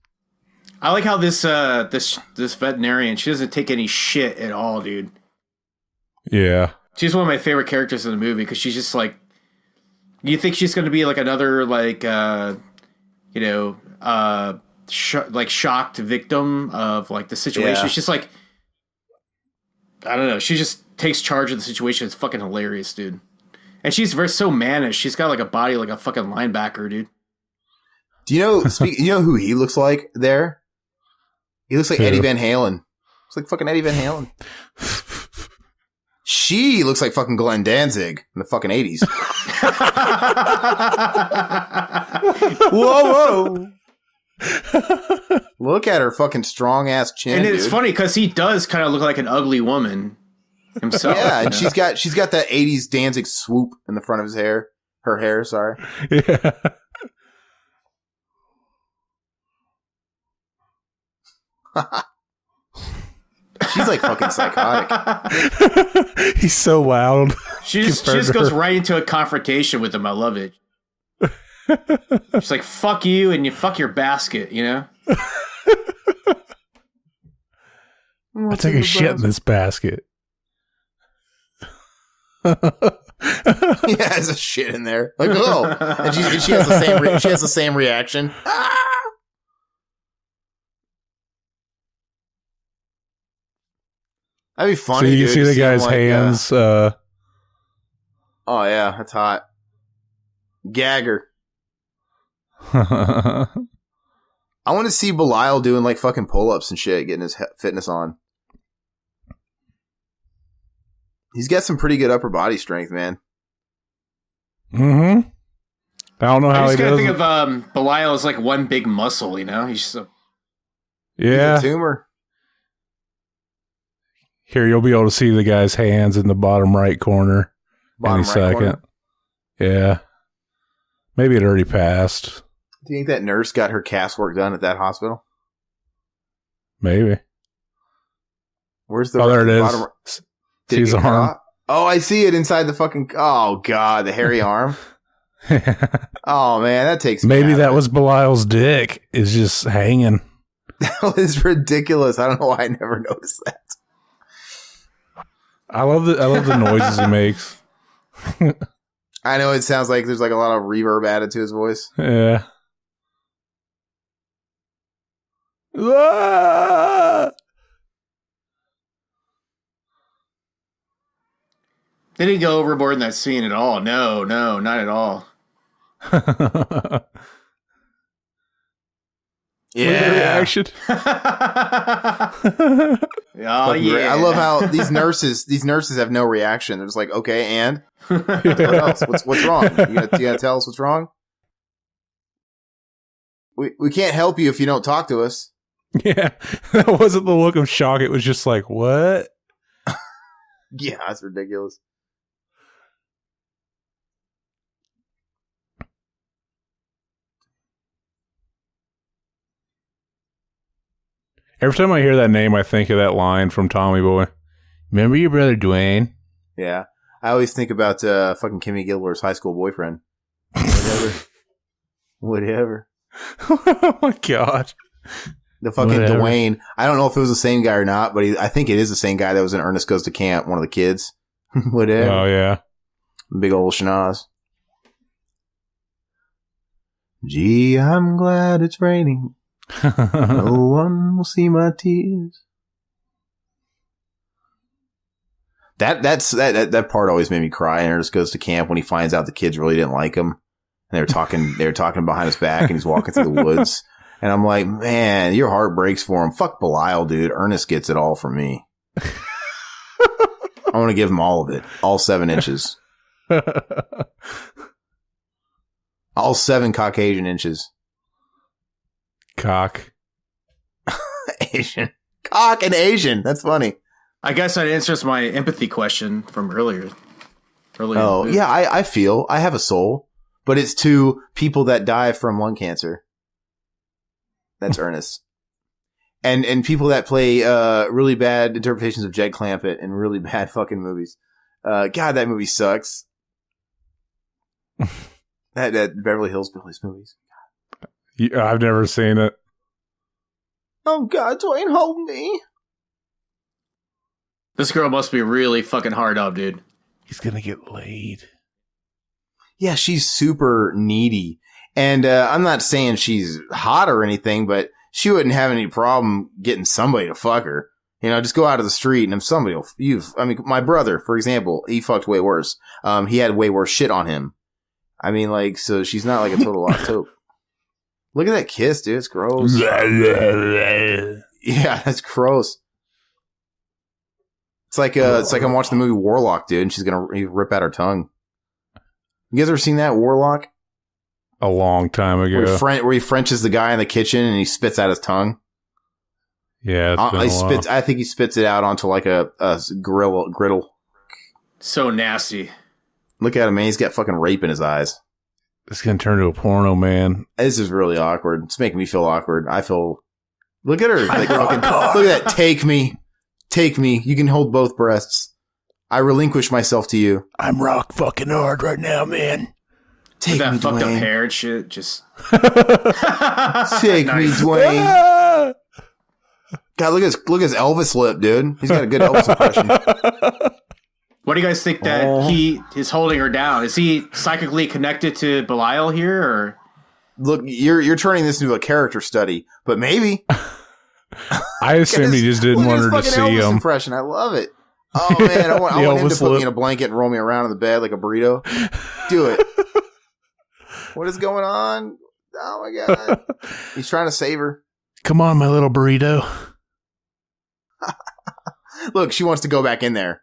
I like how this veterinarian, she doesn't take any shit at all, dude.
Yeah.
She's one of my favorite characters in the movie because she's just like, you think she's going to be like another like, shocked victim of like the situation. Yeah. She's just like, I don't know. She just takes charge of the situation. It's fucking hilarious, dude. And she's so mannish. She's got like a body like a fucking linebacker, dude.
Do you know? You know who he looks like there? He looks like Eddie Van Halen. Looks like fucking Eddie Van Halen. She looks like fucking Glenn Danzig in the fucking 80s. Whoa. Look at her fucking strong ass chin.
And it's funny because he does kind of look like an ugly woman himself.
Yeah, and she's got that 80s Danzig swoop in the front of his hair. Her hair, sorry.
Yeah.
She's like fucking psychotic.
He's so loud.
She just goes right into a confrontation with him. I love it. She's like, fuck you and you fuck your basket, you know?
I take a shit in this basket.
Yeah, there's a shit in there. Like, oh, and she has the same. She has the same reaction. That'd be funny.
So you can see the guy's
like,
hands.
Oh yeah, that's hot. Gagger. I want to see Belial doing like fucking pull-ups and shit, getting his fitness on. He's got some pretty good upper body strength, man.
Mm-hmm. I don't know how
I
he
just gotta
does
think
it.
of Belial as like one big muscle, you know? He's just
Yeah.
He's a tumor.
Here, you'll be able to see the guy's hands in the bottom right corner
Bottom
any
right
second.
corner.
Yeah. Maybe it already passed.
Do you think that nurse got her cast work done at that hospital?
Maybe.
Where's the
Oh, there it is.
bottom? Did
See
it
his
get cut
arm?
off? Oh, I see it inside the fucking. Oh god, the hairy arm. Oh man, that takes. me
Maybe
out
that
of it.
was Belial's dick is just hanging.
That was ridiculous. I don't know why I never noticed that.
I love the noises he makes.
I know it sounds like there's like a lot of reverb added to his voice.
Yeah. Ah!
they didn't go overboard in that scene at all. No, not at all.
Reaction.
Oh yeah.
I love how these nurses have no reaction. They're just like, okay, and what else? What's wrong? You gotta tell us what's wrong? We can't help you if you don't talk to us.
Yeah. That wasn't the look of shock. It was just like, what?
Yeah, that's ridiculous.
Every time I hear that name, I think of that line from Tommy Boy. Remember your brother Dwayne?
Yeah. I always think about fucking Kimmy Gibbler's high school boyfriend. Whatever.
Oh my god.
The fucking
Whatever.
Dwayne. I don't know if it was the same guy or not, but I think it is the same guy that was in Ernest Goes to Camp, one of the kids. Whatever.
Oh yeah.
Big old schnoz. Gee, I'm glad it's raining. No one will see my tears. That part always made me cry. And Ernest Goes to Camp when he finds out the kids really didn't like him. And they were talking behind his back, and he's walking through the woods. And I'm like, man, your heart breaks for him. Fuck Belial, dude. Ernest gets it all from me. I want to give him all of it. All 7 inches. All 7 Caucasian inches.
Cock.
Asian. Cock and Asian. That's funny.
I guess that answers my empathy question from earlier.
Oh, yeah, I feel I have a soul, but it's to people that die from lung cancer. That's Ernest. And people that play really bad interpretations of Jed Clampett in really bad fucking movies. God, that movie sucks. that Beverly Hills Billies movies.
I've never seen it.
Oh God, Dwayne, hold me.
This girl must be really fucking hard up, dude.
He's gonna get laid.
Yeah, she's super needy. And I'm not saying she's hot or anything, but she wouldn't have any problem getting somebody to fuck her. You know, just go out of the street and if somebody will, my brother, for example, he fucked way worse. He had way worse shit on him. I mean, like, so she's not like a total lost hope. Look at that kiss, dude. It's gross. Yeah, that's gross. It's like I'm watching the movie Warlock, dude, and she's gonna rip out her tongue. You guys ever seen that Warlock?
A long time ago.
Where he Frenches the guy in the kitchen and he spits out his tongue.
Yeah, it's been a while.
I think he spits it out onto like a griddle.
So nasty.
Look at him, man. He's got fucking rape in his eyes.
It's gonna turn to a porno, man.
This is really awkward. It's making me feel awkward. I feel Look at her. Like, look at that. Take me. You can hold both breasts. I relinquish myself to you.
I'm rock fucking hard right now, man.
Take
Take
that
me,
fucked up
Dwayne.
hair and shit. Just
Take me,
Nice.
Dwayne. God, look at his Elvis lip, dude. He's got a good Elvis impression.
What do you guys think that he is holding her down? Is he psychically connected to Belial here, or
Look, you're turning this into a character study, but maybe.
I assumed he just didn't want her to see
Elvis
him.
impression. I love it. Oh man, I want him to
Elvis
put me
lip.
in a blanket and roll me around in the bed like a burrito. Do it. What is going on? Oh my god, he's trying to save her.
Come on, my little burrito.
Look, she wants to go back in there.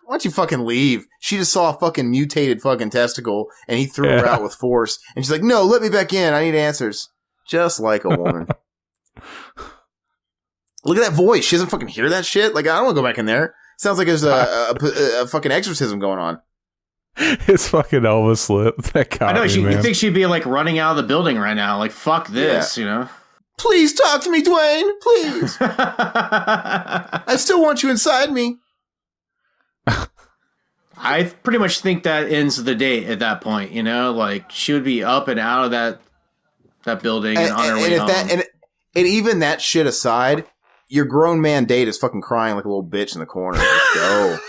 Why don't you fucking leave? She just saw a fucking mutated fucking testicle and he threw her out with force. And she's like, no, let me back in. I need answers. Just like a woman. Look at that voice. She doesn't fucking hear that shit. Like, I don't want to go back in there. Sounds like there's a fucking exorcism going on.
It's fucking Elvis lip. That got
I know
me,
you
man.
think she'd be like running out of the building right now, like fuck this, you know?
Please talk to me, Dwayne. Please. I still want you inside me.
I pretty much think that ends the date at that point, you know? Like she would be up and out of that building and on her way home.
And even that shit aside, your grown man date is fucking crying like a little bitch in the corner. Let's go.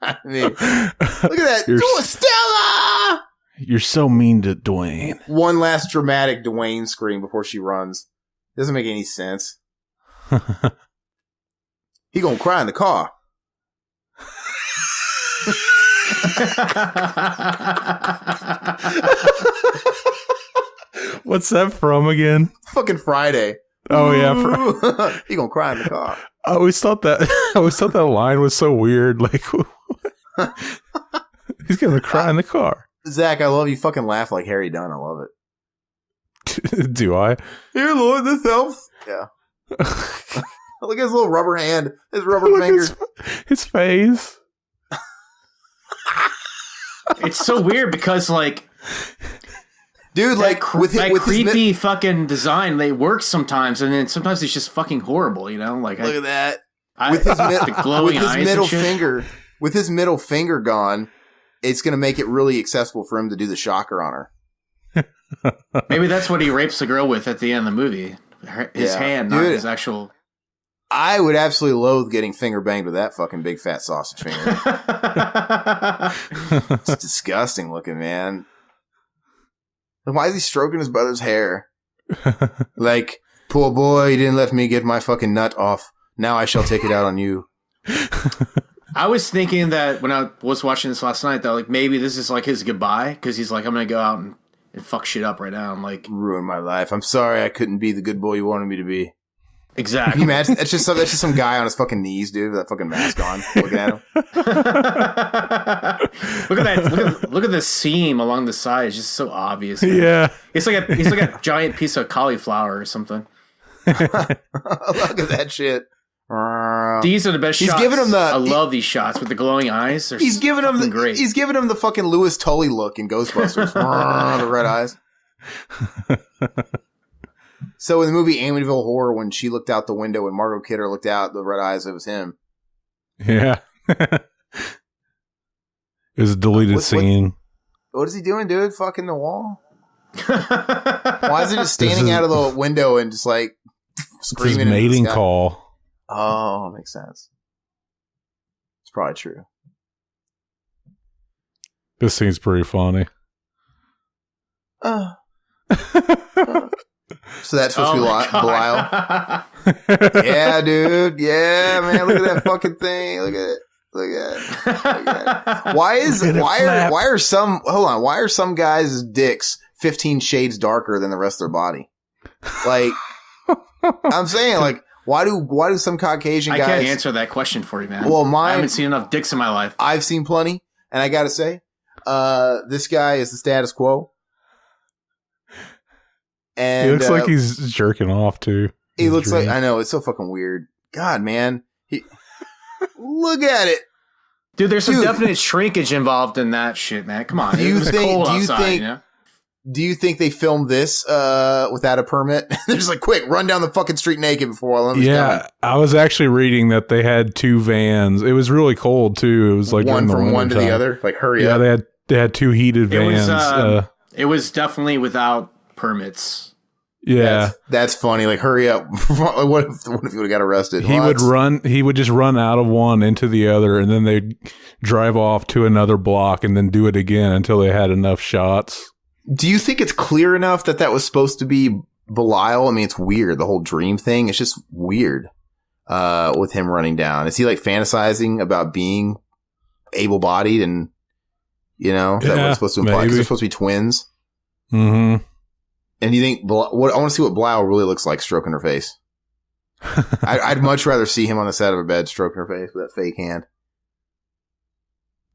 I mean, look at that. Stella!
You're so mean to Dwayne.
One last dramatic Dwayne scream before she runs. Doesn't make any sense. He gonna cry in the car.
What's that from again?
Fucking Friday.
Oh yeah,
He gonna cry in the car.
I always thought that line was so weird. Like, he's gonna cry in the car.
Zach, I love you. Fucking laugh like Harry Dunn. I love it.
Do I?
Here, Lord, this helps. Yeah. Look at his little rubber hand. His rubber
Look at
finger.
his face.
It's so weird because like
Dude, like with
that
his
creepy fucking design, they work sometimes, and then sometimes it's just fucking horrible, you know? Like
look at that.
with
With his,
the glowing
with his
eyes
middle
and shit.
finger. With his middle finger gone, it's gonna make it really accessible for him to do the shocker on her.
Maybe that's what he rapes the girl with at the end of the movie. His
Yeah.
hand, not
Dude.
his actual.
I would absolutely loathe getting finger banged with that fucking big fat sausage finger. It's disgusting looking, man. Why is he stroking his brother's hair? Like, poor boy, he didn't let me get my fucking nut off. Now I shall take it out on you.
I was thinking that when I was watching this last night, that like maybe this is like his goodbye because he's like, I'm gonna go out and fuck shit up right now. I'm like,
Ruin my life. I'm sorry I couldn't be the good boy you wanted me to be. Can
exactly.
you imagine? That's just some guy on his fucking knees, dude, with that fucking mask on, looking at him.
Look at that! Look at the seam along the side. It's just so obvious. Man.
Yeah.
It's like a giant piece of cauliflower or something.
Look at that shit.
These are the best
He's
shots.
giving him the-
I love these shots with the glowing eyes. They're
He's giving him
fucking great.
He's giving him the fucking Louis Tully look in Ghostbusters. The red eyes. So in the movie Amityville Horror, when she looked out the window and Margot Kidder looked out the red eyes, it was him.
Yeah. It was a deleted scene.
What is he doing, dude? Fucking the wall? Why is he just standing out of the window and just like
It's his
screaming? into the
mating
sky?
call.
Oh, makes sense. It's probably true.
This scene's pretty funny.
So that's supposed to be
my
Belial.
God.
Yeah, dude. Yeah, man. Look at that fucking thing. Look at it. Look at it. Look at it. Why are some guys' dicks 15 shades darker than the rest of their body? Like, I'm saying, like, why do some Caucasian
I
guys?
can't answer that question for you, man.
Well,
I haven't seen enough dicks in my life.
I've seen plenty, and I gotta say, this guy is the status quo. And
He looks like he's jerking off too.
he looks like, I know, it's so fucking weird. God, man. Look at it.
Dude, there's some
Dude.
definite shrinkage involved in that shit, man. Come on.
Do you
It's
think-
cold
do you
outside,
think-
you know?
Do you think they filmed this without a permit? They're just like, quick, run down the fucking street naked before all of them.
Yeah, I was actually reading that they had 2 vans. It was really cold too. It was like
one from one to the other. Like, hurry up.
Yeah, they had 2 heated vans.
It was definitely without permits.
Yeah,
that's funny. Like, hurry up! What if you would have got arrested?
He would just run out of one into the other, and then they'd drive off to another block, and then do it again until they had enough shots.
Do you think it's clear enough that was supposed to be Belial? I mean, it's weird. The whole dream thing. It's just weird. With him running down, is he like fantasizing about being able-bodied, and is that what it's supposed to imply? Because they're supposed to be twins.
Mm-hmm.
And you think, I want to see what Belial really looks like stroking her face. I'd much rather see him on the side of a bed stroking her face with that fake hand.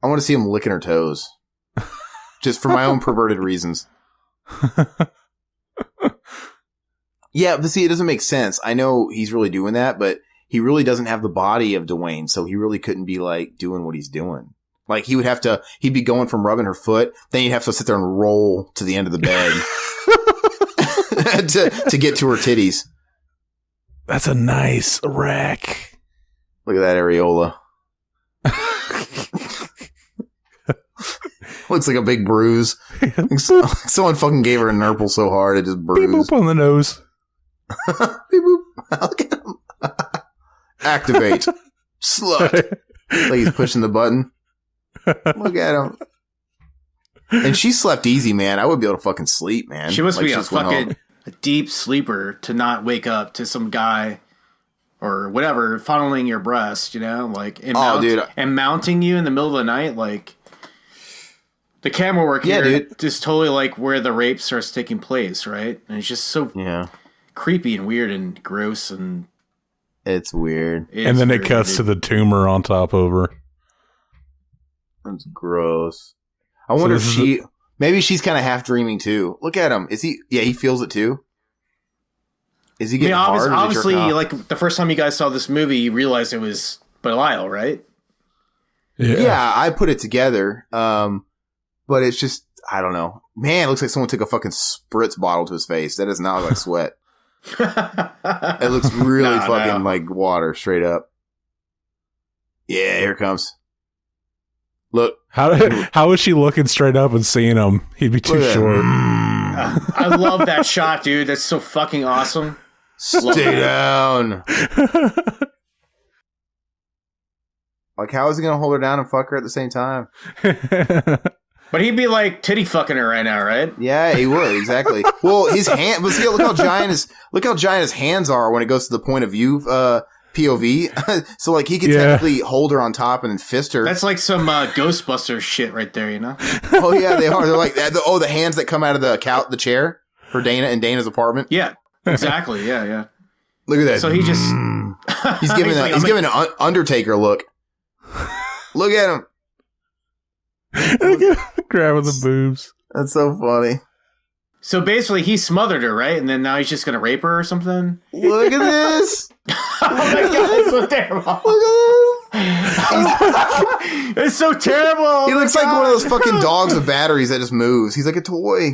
I want to see him licking her toes. Just for my own perverted reasons. Yeah, but see, it doesn't make sense. I know he's really doing that, but he really doesn't have the body of Dwayne, so he really couldn't be like doing what he's doing. Like, he'd be going from rubbing her foot, then he'd have to sit there and roll to the end of the bed. to get to her titties.
That's a nice rack.
Look at that areola. Looks like a big bruise. Someone fucking gave her a nurple so hard it just bruised.
Beep boop on the nose.
Beep boop. Look at him. Activate. Slut. Like he's pushing the button. Look at him. And she slept easy, man. I would be able to fucking sleep, man.
She must be a fucking deep sleeper to not wake up to some guy or whatever funneling your breast, like and mounting you in the middle of the night. Like, the camera work here is totally like where the rape starts taking place, right? And it's just so creepy and weird and gross, and
it's weird.
And then it cuts to the tumor on top of her.
That's gross. I wonder if maybe she's kind of half dreaming too. Look at him. Is he? Yeah, he feels it too. Is he getting hard?
Obviously, like the first time you guys saw this movie, you realized it was Belial, right?
Yeah, I put it together. But it's just, I don't know. Man, it looks like someone took a fucking spritz bottle to his face. That does not look like sweat. It looks really like water, straight up. Yeah, here it comes. Look.
How was she looking straight up and seeing him? He'd be too short.
I love that shot, dude. That's so fucking awesome.
Stay down. Like, how is he going to hold her down and fuck her at the same time?
But he'd be like titty fucking her right now, right?
Yeah, he would, exactly. Well, his hand, but see, look how giant his hands are when it goes to the point of view POV. So like he could technically hold her on top and then fist her.
That's like some Ghostbusters shit right there,
Oh yeah, they are. They're like the hands that come out of the chair for Dana in Dana's apartment.
Yeah, exactly. Yeah.
Look at that.
So he just
he's giving an Undertaker look. Look at him.
Grabbing the boobs.
That's so funny.
So basically, he smothered her, right? And then now he's just going to rape her or something?
Look at this.
Oh my God, it's so terrible.
Look at this.
It's so terrible.
He looks like one of those fucking dogs with batteries that just moves. He's like a toy.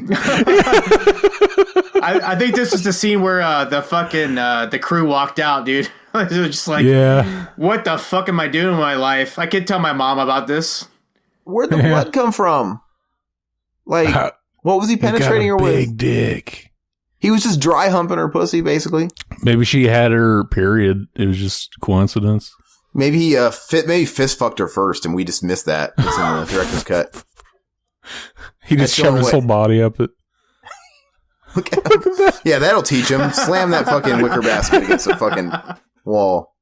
I think this is the scene where the fucking the crew walked out, dude. It was just like, what the fuck am I doing in my life? I can't tell my mom about this.
Where'd the blood come from? Like, what was he penetrating her with?
Big dick.
He was just dry humping her pussy, basically.
Maybe she had her period. It was just coincidence.
Maybe he fist fucked her first, and we just missed that. It's in the director's cut.
He just shoved his whole body up it.
Look at him. Yeah, that'll teach him. Slam that fucking wicker basket against the fucking wall.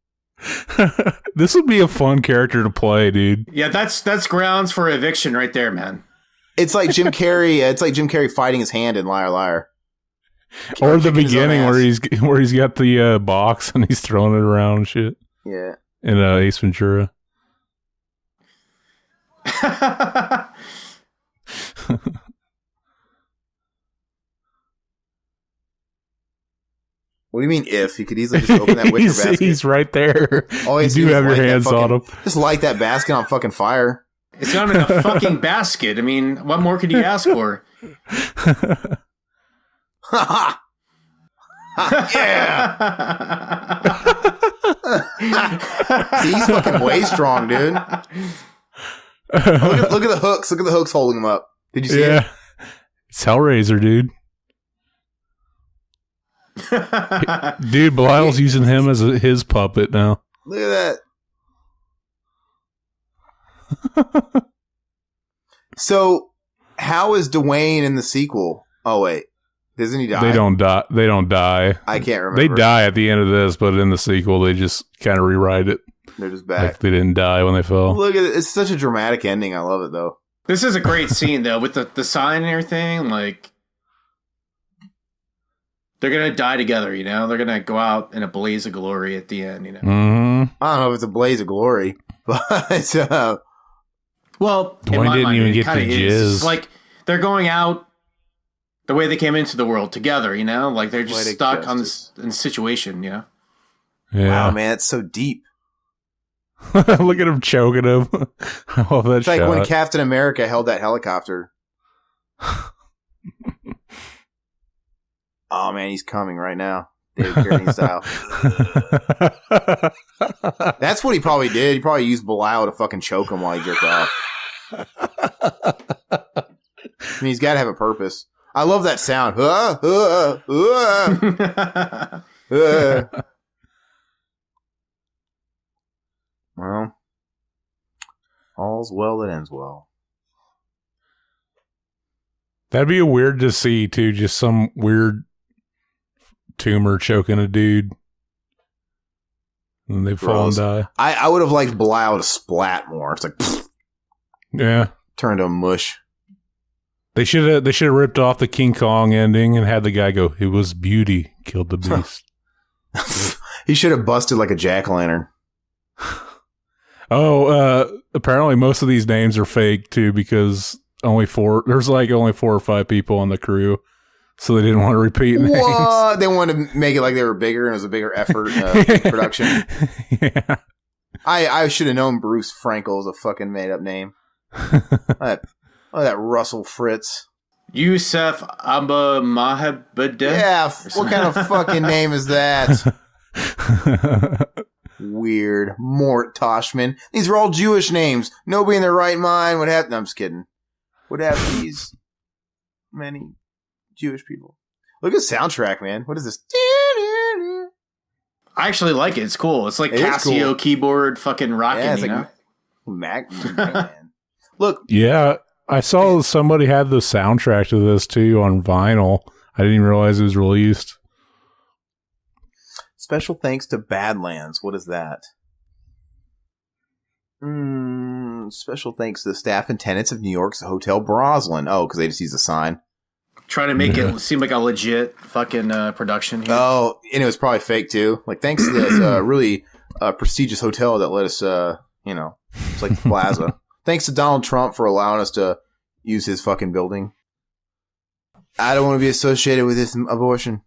This would be a fun character to play, dude.
Yeah, that's grounds for eviction right there, man.
It's like Jim Carrey. It's like Jim Carrey fighting his hand in Liar Liar.
Or the beginning where he's got the box and he's throwing it around and shit.
Yeah.
In Ace Ventura.
What do you mean if? You could easily just open that wicker basket.
He's right there.
Oh,
you do have your hands on him.
Just light that basket on fucking fire.
It's gone in a fucking basket. I mean, what more could you ask for?
Yeah. See, he's fucking way strong, dude. Look at the hooks. Look at the hooks holding him up. Did you see it?
It's Hellraiser, dude. Dude, Belial's using him as his puppet now.
Look at that. So, how is Dwayne in the sequel? Oh wait, doesn't he die?
They don't die. They don't die.
I can't remember.
They die at the end of this, but in the sequel, they just kind of rewrite it.
They're just back.
Like they didn't die when they fell.
Look at it. It's such a dramatic ending. I love it though.
This is a great scene though, with the sign and everything. Like, they're gonna die together. You know, they're gonna go out in a blaze of glory at the end. You know.
Mm-hmm.
I don't know if it's a blaze of glory, but
well,
Dwayne didn't even get the jizz.
It's like they're going out the way they came into the world together. You know, like they're just
Poetic
stuck
justice.
on this situation. You know.
Yeah.
wow, man, it's so deep.
Look at him choking him. I love that
It's like
shot.
when Captain America held that helicopter. Oh man, he's coming right now. David Carradine style. That's what he probably did. He probably used Belial to fucking choke him while he jerked off. I mean, he's got to have a purpose. I love that sound. Well, all's well that ends well.
That'd be weird to see too. Just some weird tumor choking a dude, and they fall and die.
I would have liked Belial to splat more. It's like pfft,
Yeah,
turn to a mush.
they should have ripped off the King Kong ending and had the guy go, "It was beauty killed the beast."
He should have busted like a jack-o'-lantern.
Apparently most of these names are fake too, because there's like only 4 or 5 people on the crew, so they didn't want to repeat names.
What? They wanted to make it like they were bigger and it was a bigger effort in production.
Yeah.
I should have known Bruce Frankel is a fucking made-up name. that Russell Fritz.
Yusef Abba Mahabadeh.
Yeah, what kind of fucking name is that? Weird. Mort Toshman. These are all Jewish names. Nobody in their right mind would have... No, I'm just kidding. Would have these many Jewish people. Look at the soundtrack, man. What is this?
I actually like it. It's cool. It's like
It is
Casio
cool.
keyboard fucking rocking,
Yeah, it's
you
like
know?
man. Look,
Yeah, I saw somebody had the soundtrack to this too on vinyl. I didn't even realize it was released.
special thanks to Badlands. What is that? Special thanks to the staff and tenants of New York's Hotel Broslin. Oh, because they just use a sign.
Trying to make it seem like a legit fucking production here.
Oh, and it was probably fake too. Like, thanks to this really prestigious hotel that let us, it's like the Plaza. Thanks to Donald Trump for allowing us to use his fucking building. I don't want to be associated with this abortion.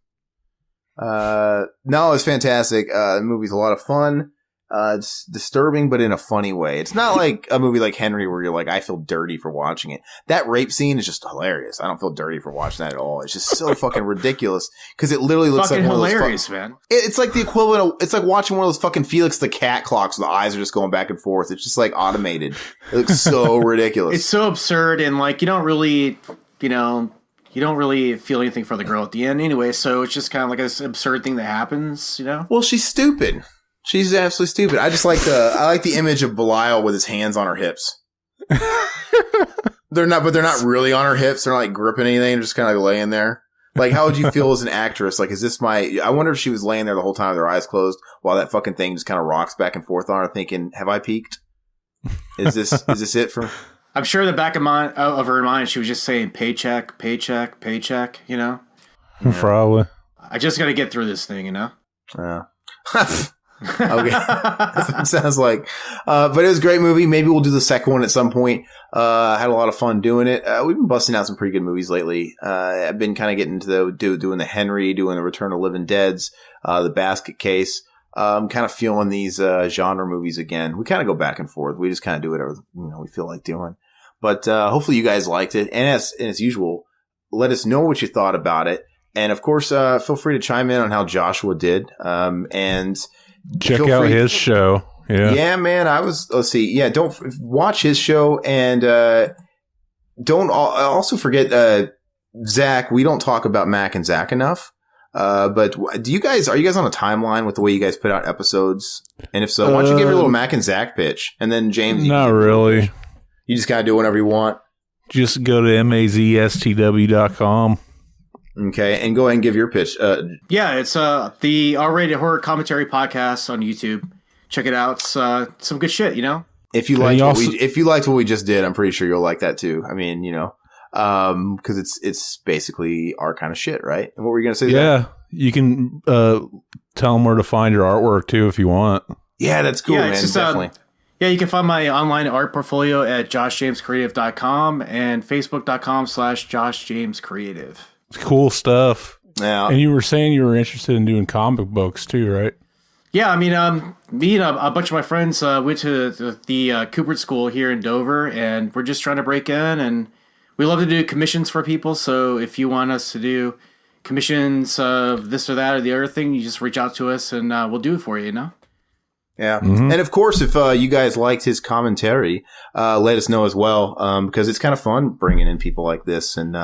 No, it's fantastic. The movie's a lot of fun. It's disturbing, but in a funny way. It's not like a movie like Henry where you're like, I feel dirty for watching it. That rape scene is just hilarious. I don't feel dirty for watching that at all. It's just so fucking ridiculous because it literally looks
fucking
like one
hilarious,
of those
man.
It's like the equivalent of, it's like watching one of those fucking Felix the Cat clocks where the eyes are just going back and forth. It's just like automated. It looks so ridiculous.
It's so absurd, and like you don't really feel anything for the girl at the end anyway, so it's just kind of like this absurd thing that happens, you know?
Well, she's stupid. She's absolutely stupid. I like the image of Belial with his hands on her hips. They're not really on her hips. They're not like gripping anything. They're just kind of like laying there. Like, how would you feel as an actress? Like, I wonder if she was laying there the whole time with her eyes closed while that fucking thing just kind of rocks back and forth on her, thinking, have I peaked? Is this it for...
I'm sure the back of her mind, she was just saying paycheck, paycheck, paycheck, you know?
Yeah. Probably.
I just got to get through this thing, you know?
Yeah. Okay. That's what it sounds like. But it was a great movie. Maybe we'll do the second one at some point. Had a lot of fun doing it. We've been busting out some pretty good movies lately. I've been kind of getting into doing the Henry, doing the Return of the Living Deads, the Basket Case. kind of feeling these genre movies again. We kind of go back and forth. We just kind of do whatever we feel like doing. But hopefully you guys liked it. And as usual, let us know what you thought about it. And of course, feel free to chime in on how Joshua did. And
check out his show.
Yeah, man. Let's see. Yeah, don't watch his show, and don't also forget Zach. We don't talk about Mac and Zach enough. But are you guys on a timeline with the way you guys put out episodes? And if so, why don't you give your little Mac and Zach pitch, and then James?
Not really.
You just gotta do whatever you want.
Just go to mazstw.com.
Okay, and go ahead and give your pitch.
Yeah, it's the R-rated horror commentary podcast on YouTube. Check it out. It's some good shit,
If you liked what we just did, I'm pretty sure you'll like that too. I mean, because it's basically our kind of shit, right? And what were you gonna say?
Yeah, you can tell them where to find your artwork too if you want.
Yeah, that's cool, man. Just, definitely.
Yeah, you can find my online art portfolio at joshjamescreative.com and facebook.com/joshjamescreative.
Cool stuff.
Yeah.
And you were saying you were interested in doing comic books too, right?
Yeah, I mean, me and a bunch of my friends went to the Cooper School here in Dover, and we're just trying to break in, and we love to do commissions for people. So if you want us to do commissions of this or that or the other thing, you just reach out to us, and we'll do it for you,
Yeah. Mm-hmm. And of course, if you guys liked his commentary, let us know as well, because it's kind of fun bringing in people like this and,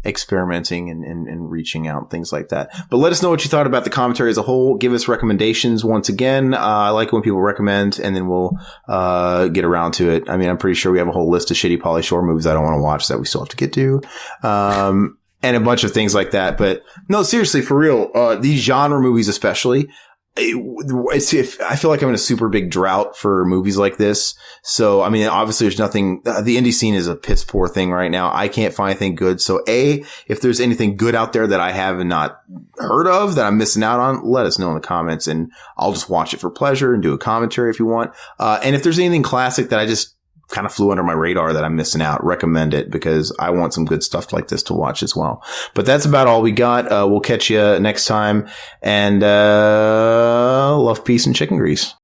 experimenting and reaching out, things like that. But let us know what you thought about the commentary as a whole. Give us recommendations once again. I like when people recommend, and then we'll get around to it. I mean, I'm pretty sure we have a whole list of shitty Pauly Shore movies I don't want to watch that we still have to get to. And a bunch of things like that. But no, seriously, for real, these genre movies especially, I feel like I'm in a super big drought for movies like this. So, I mean, obviously there's nothing, the indie scene is a piss poor thing right now. I can't find anything good. So if there's anything good out there that I have not heard of that I'm missing out on, let us know in the comments, and I'll just watch it for pleasure and do a commentary if you want. And if there's anything classic that I just kind of flew under my radar that I'm missing out, recommend it, because I want some good stuff like this to watch as well. But that's about all we got. We'll catch you next time, and love, peace, and chicken grease.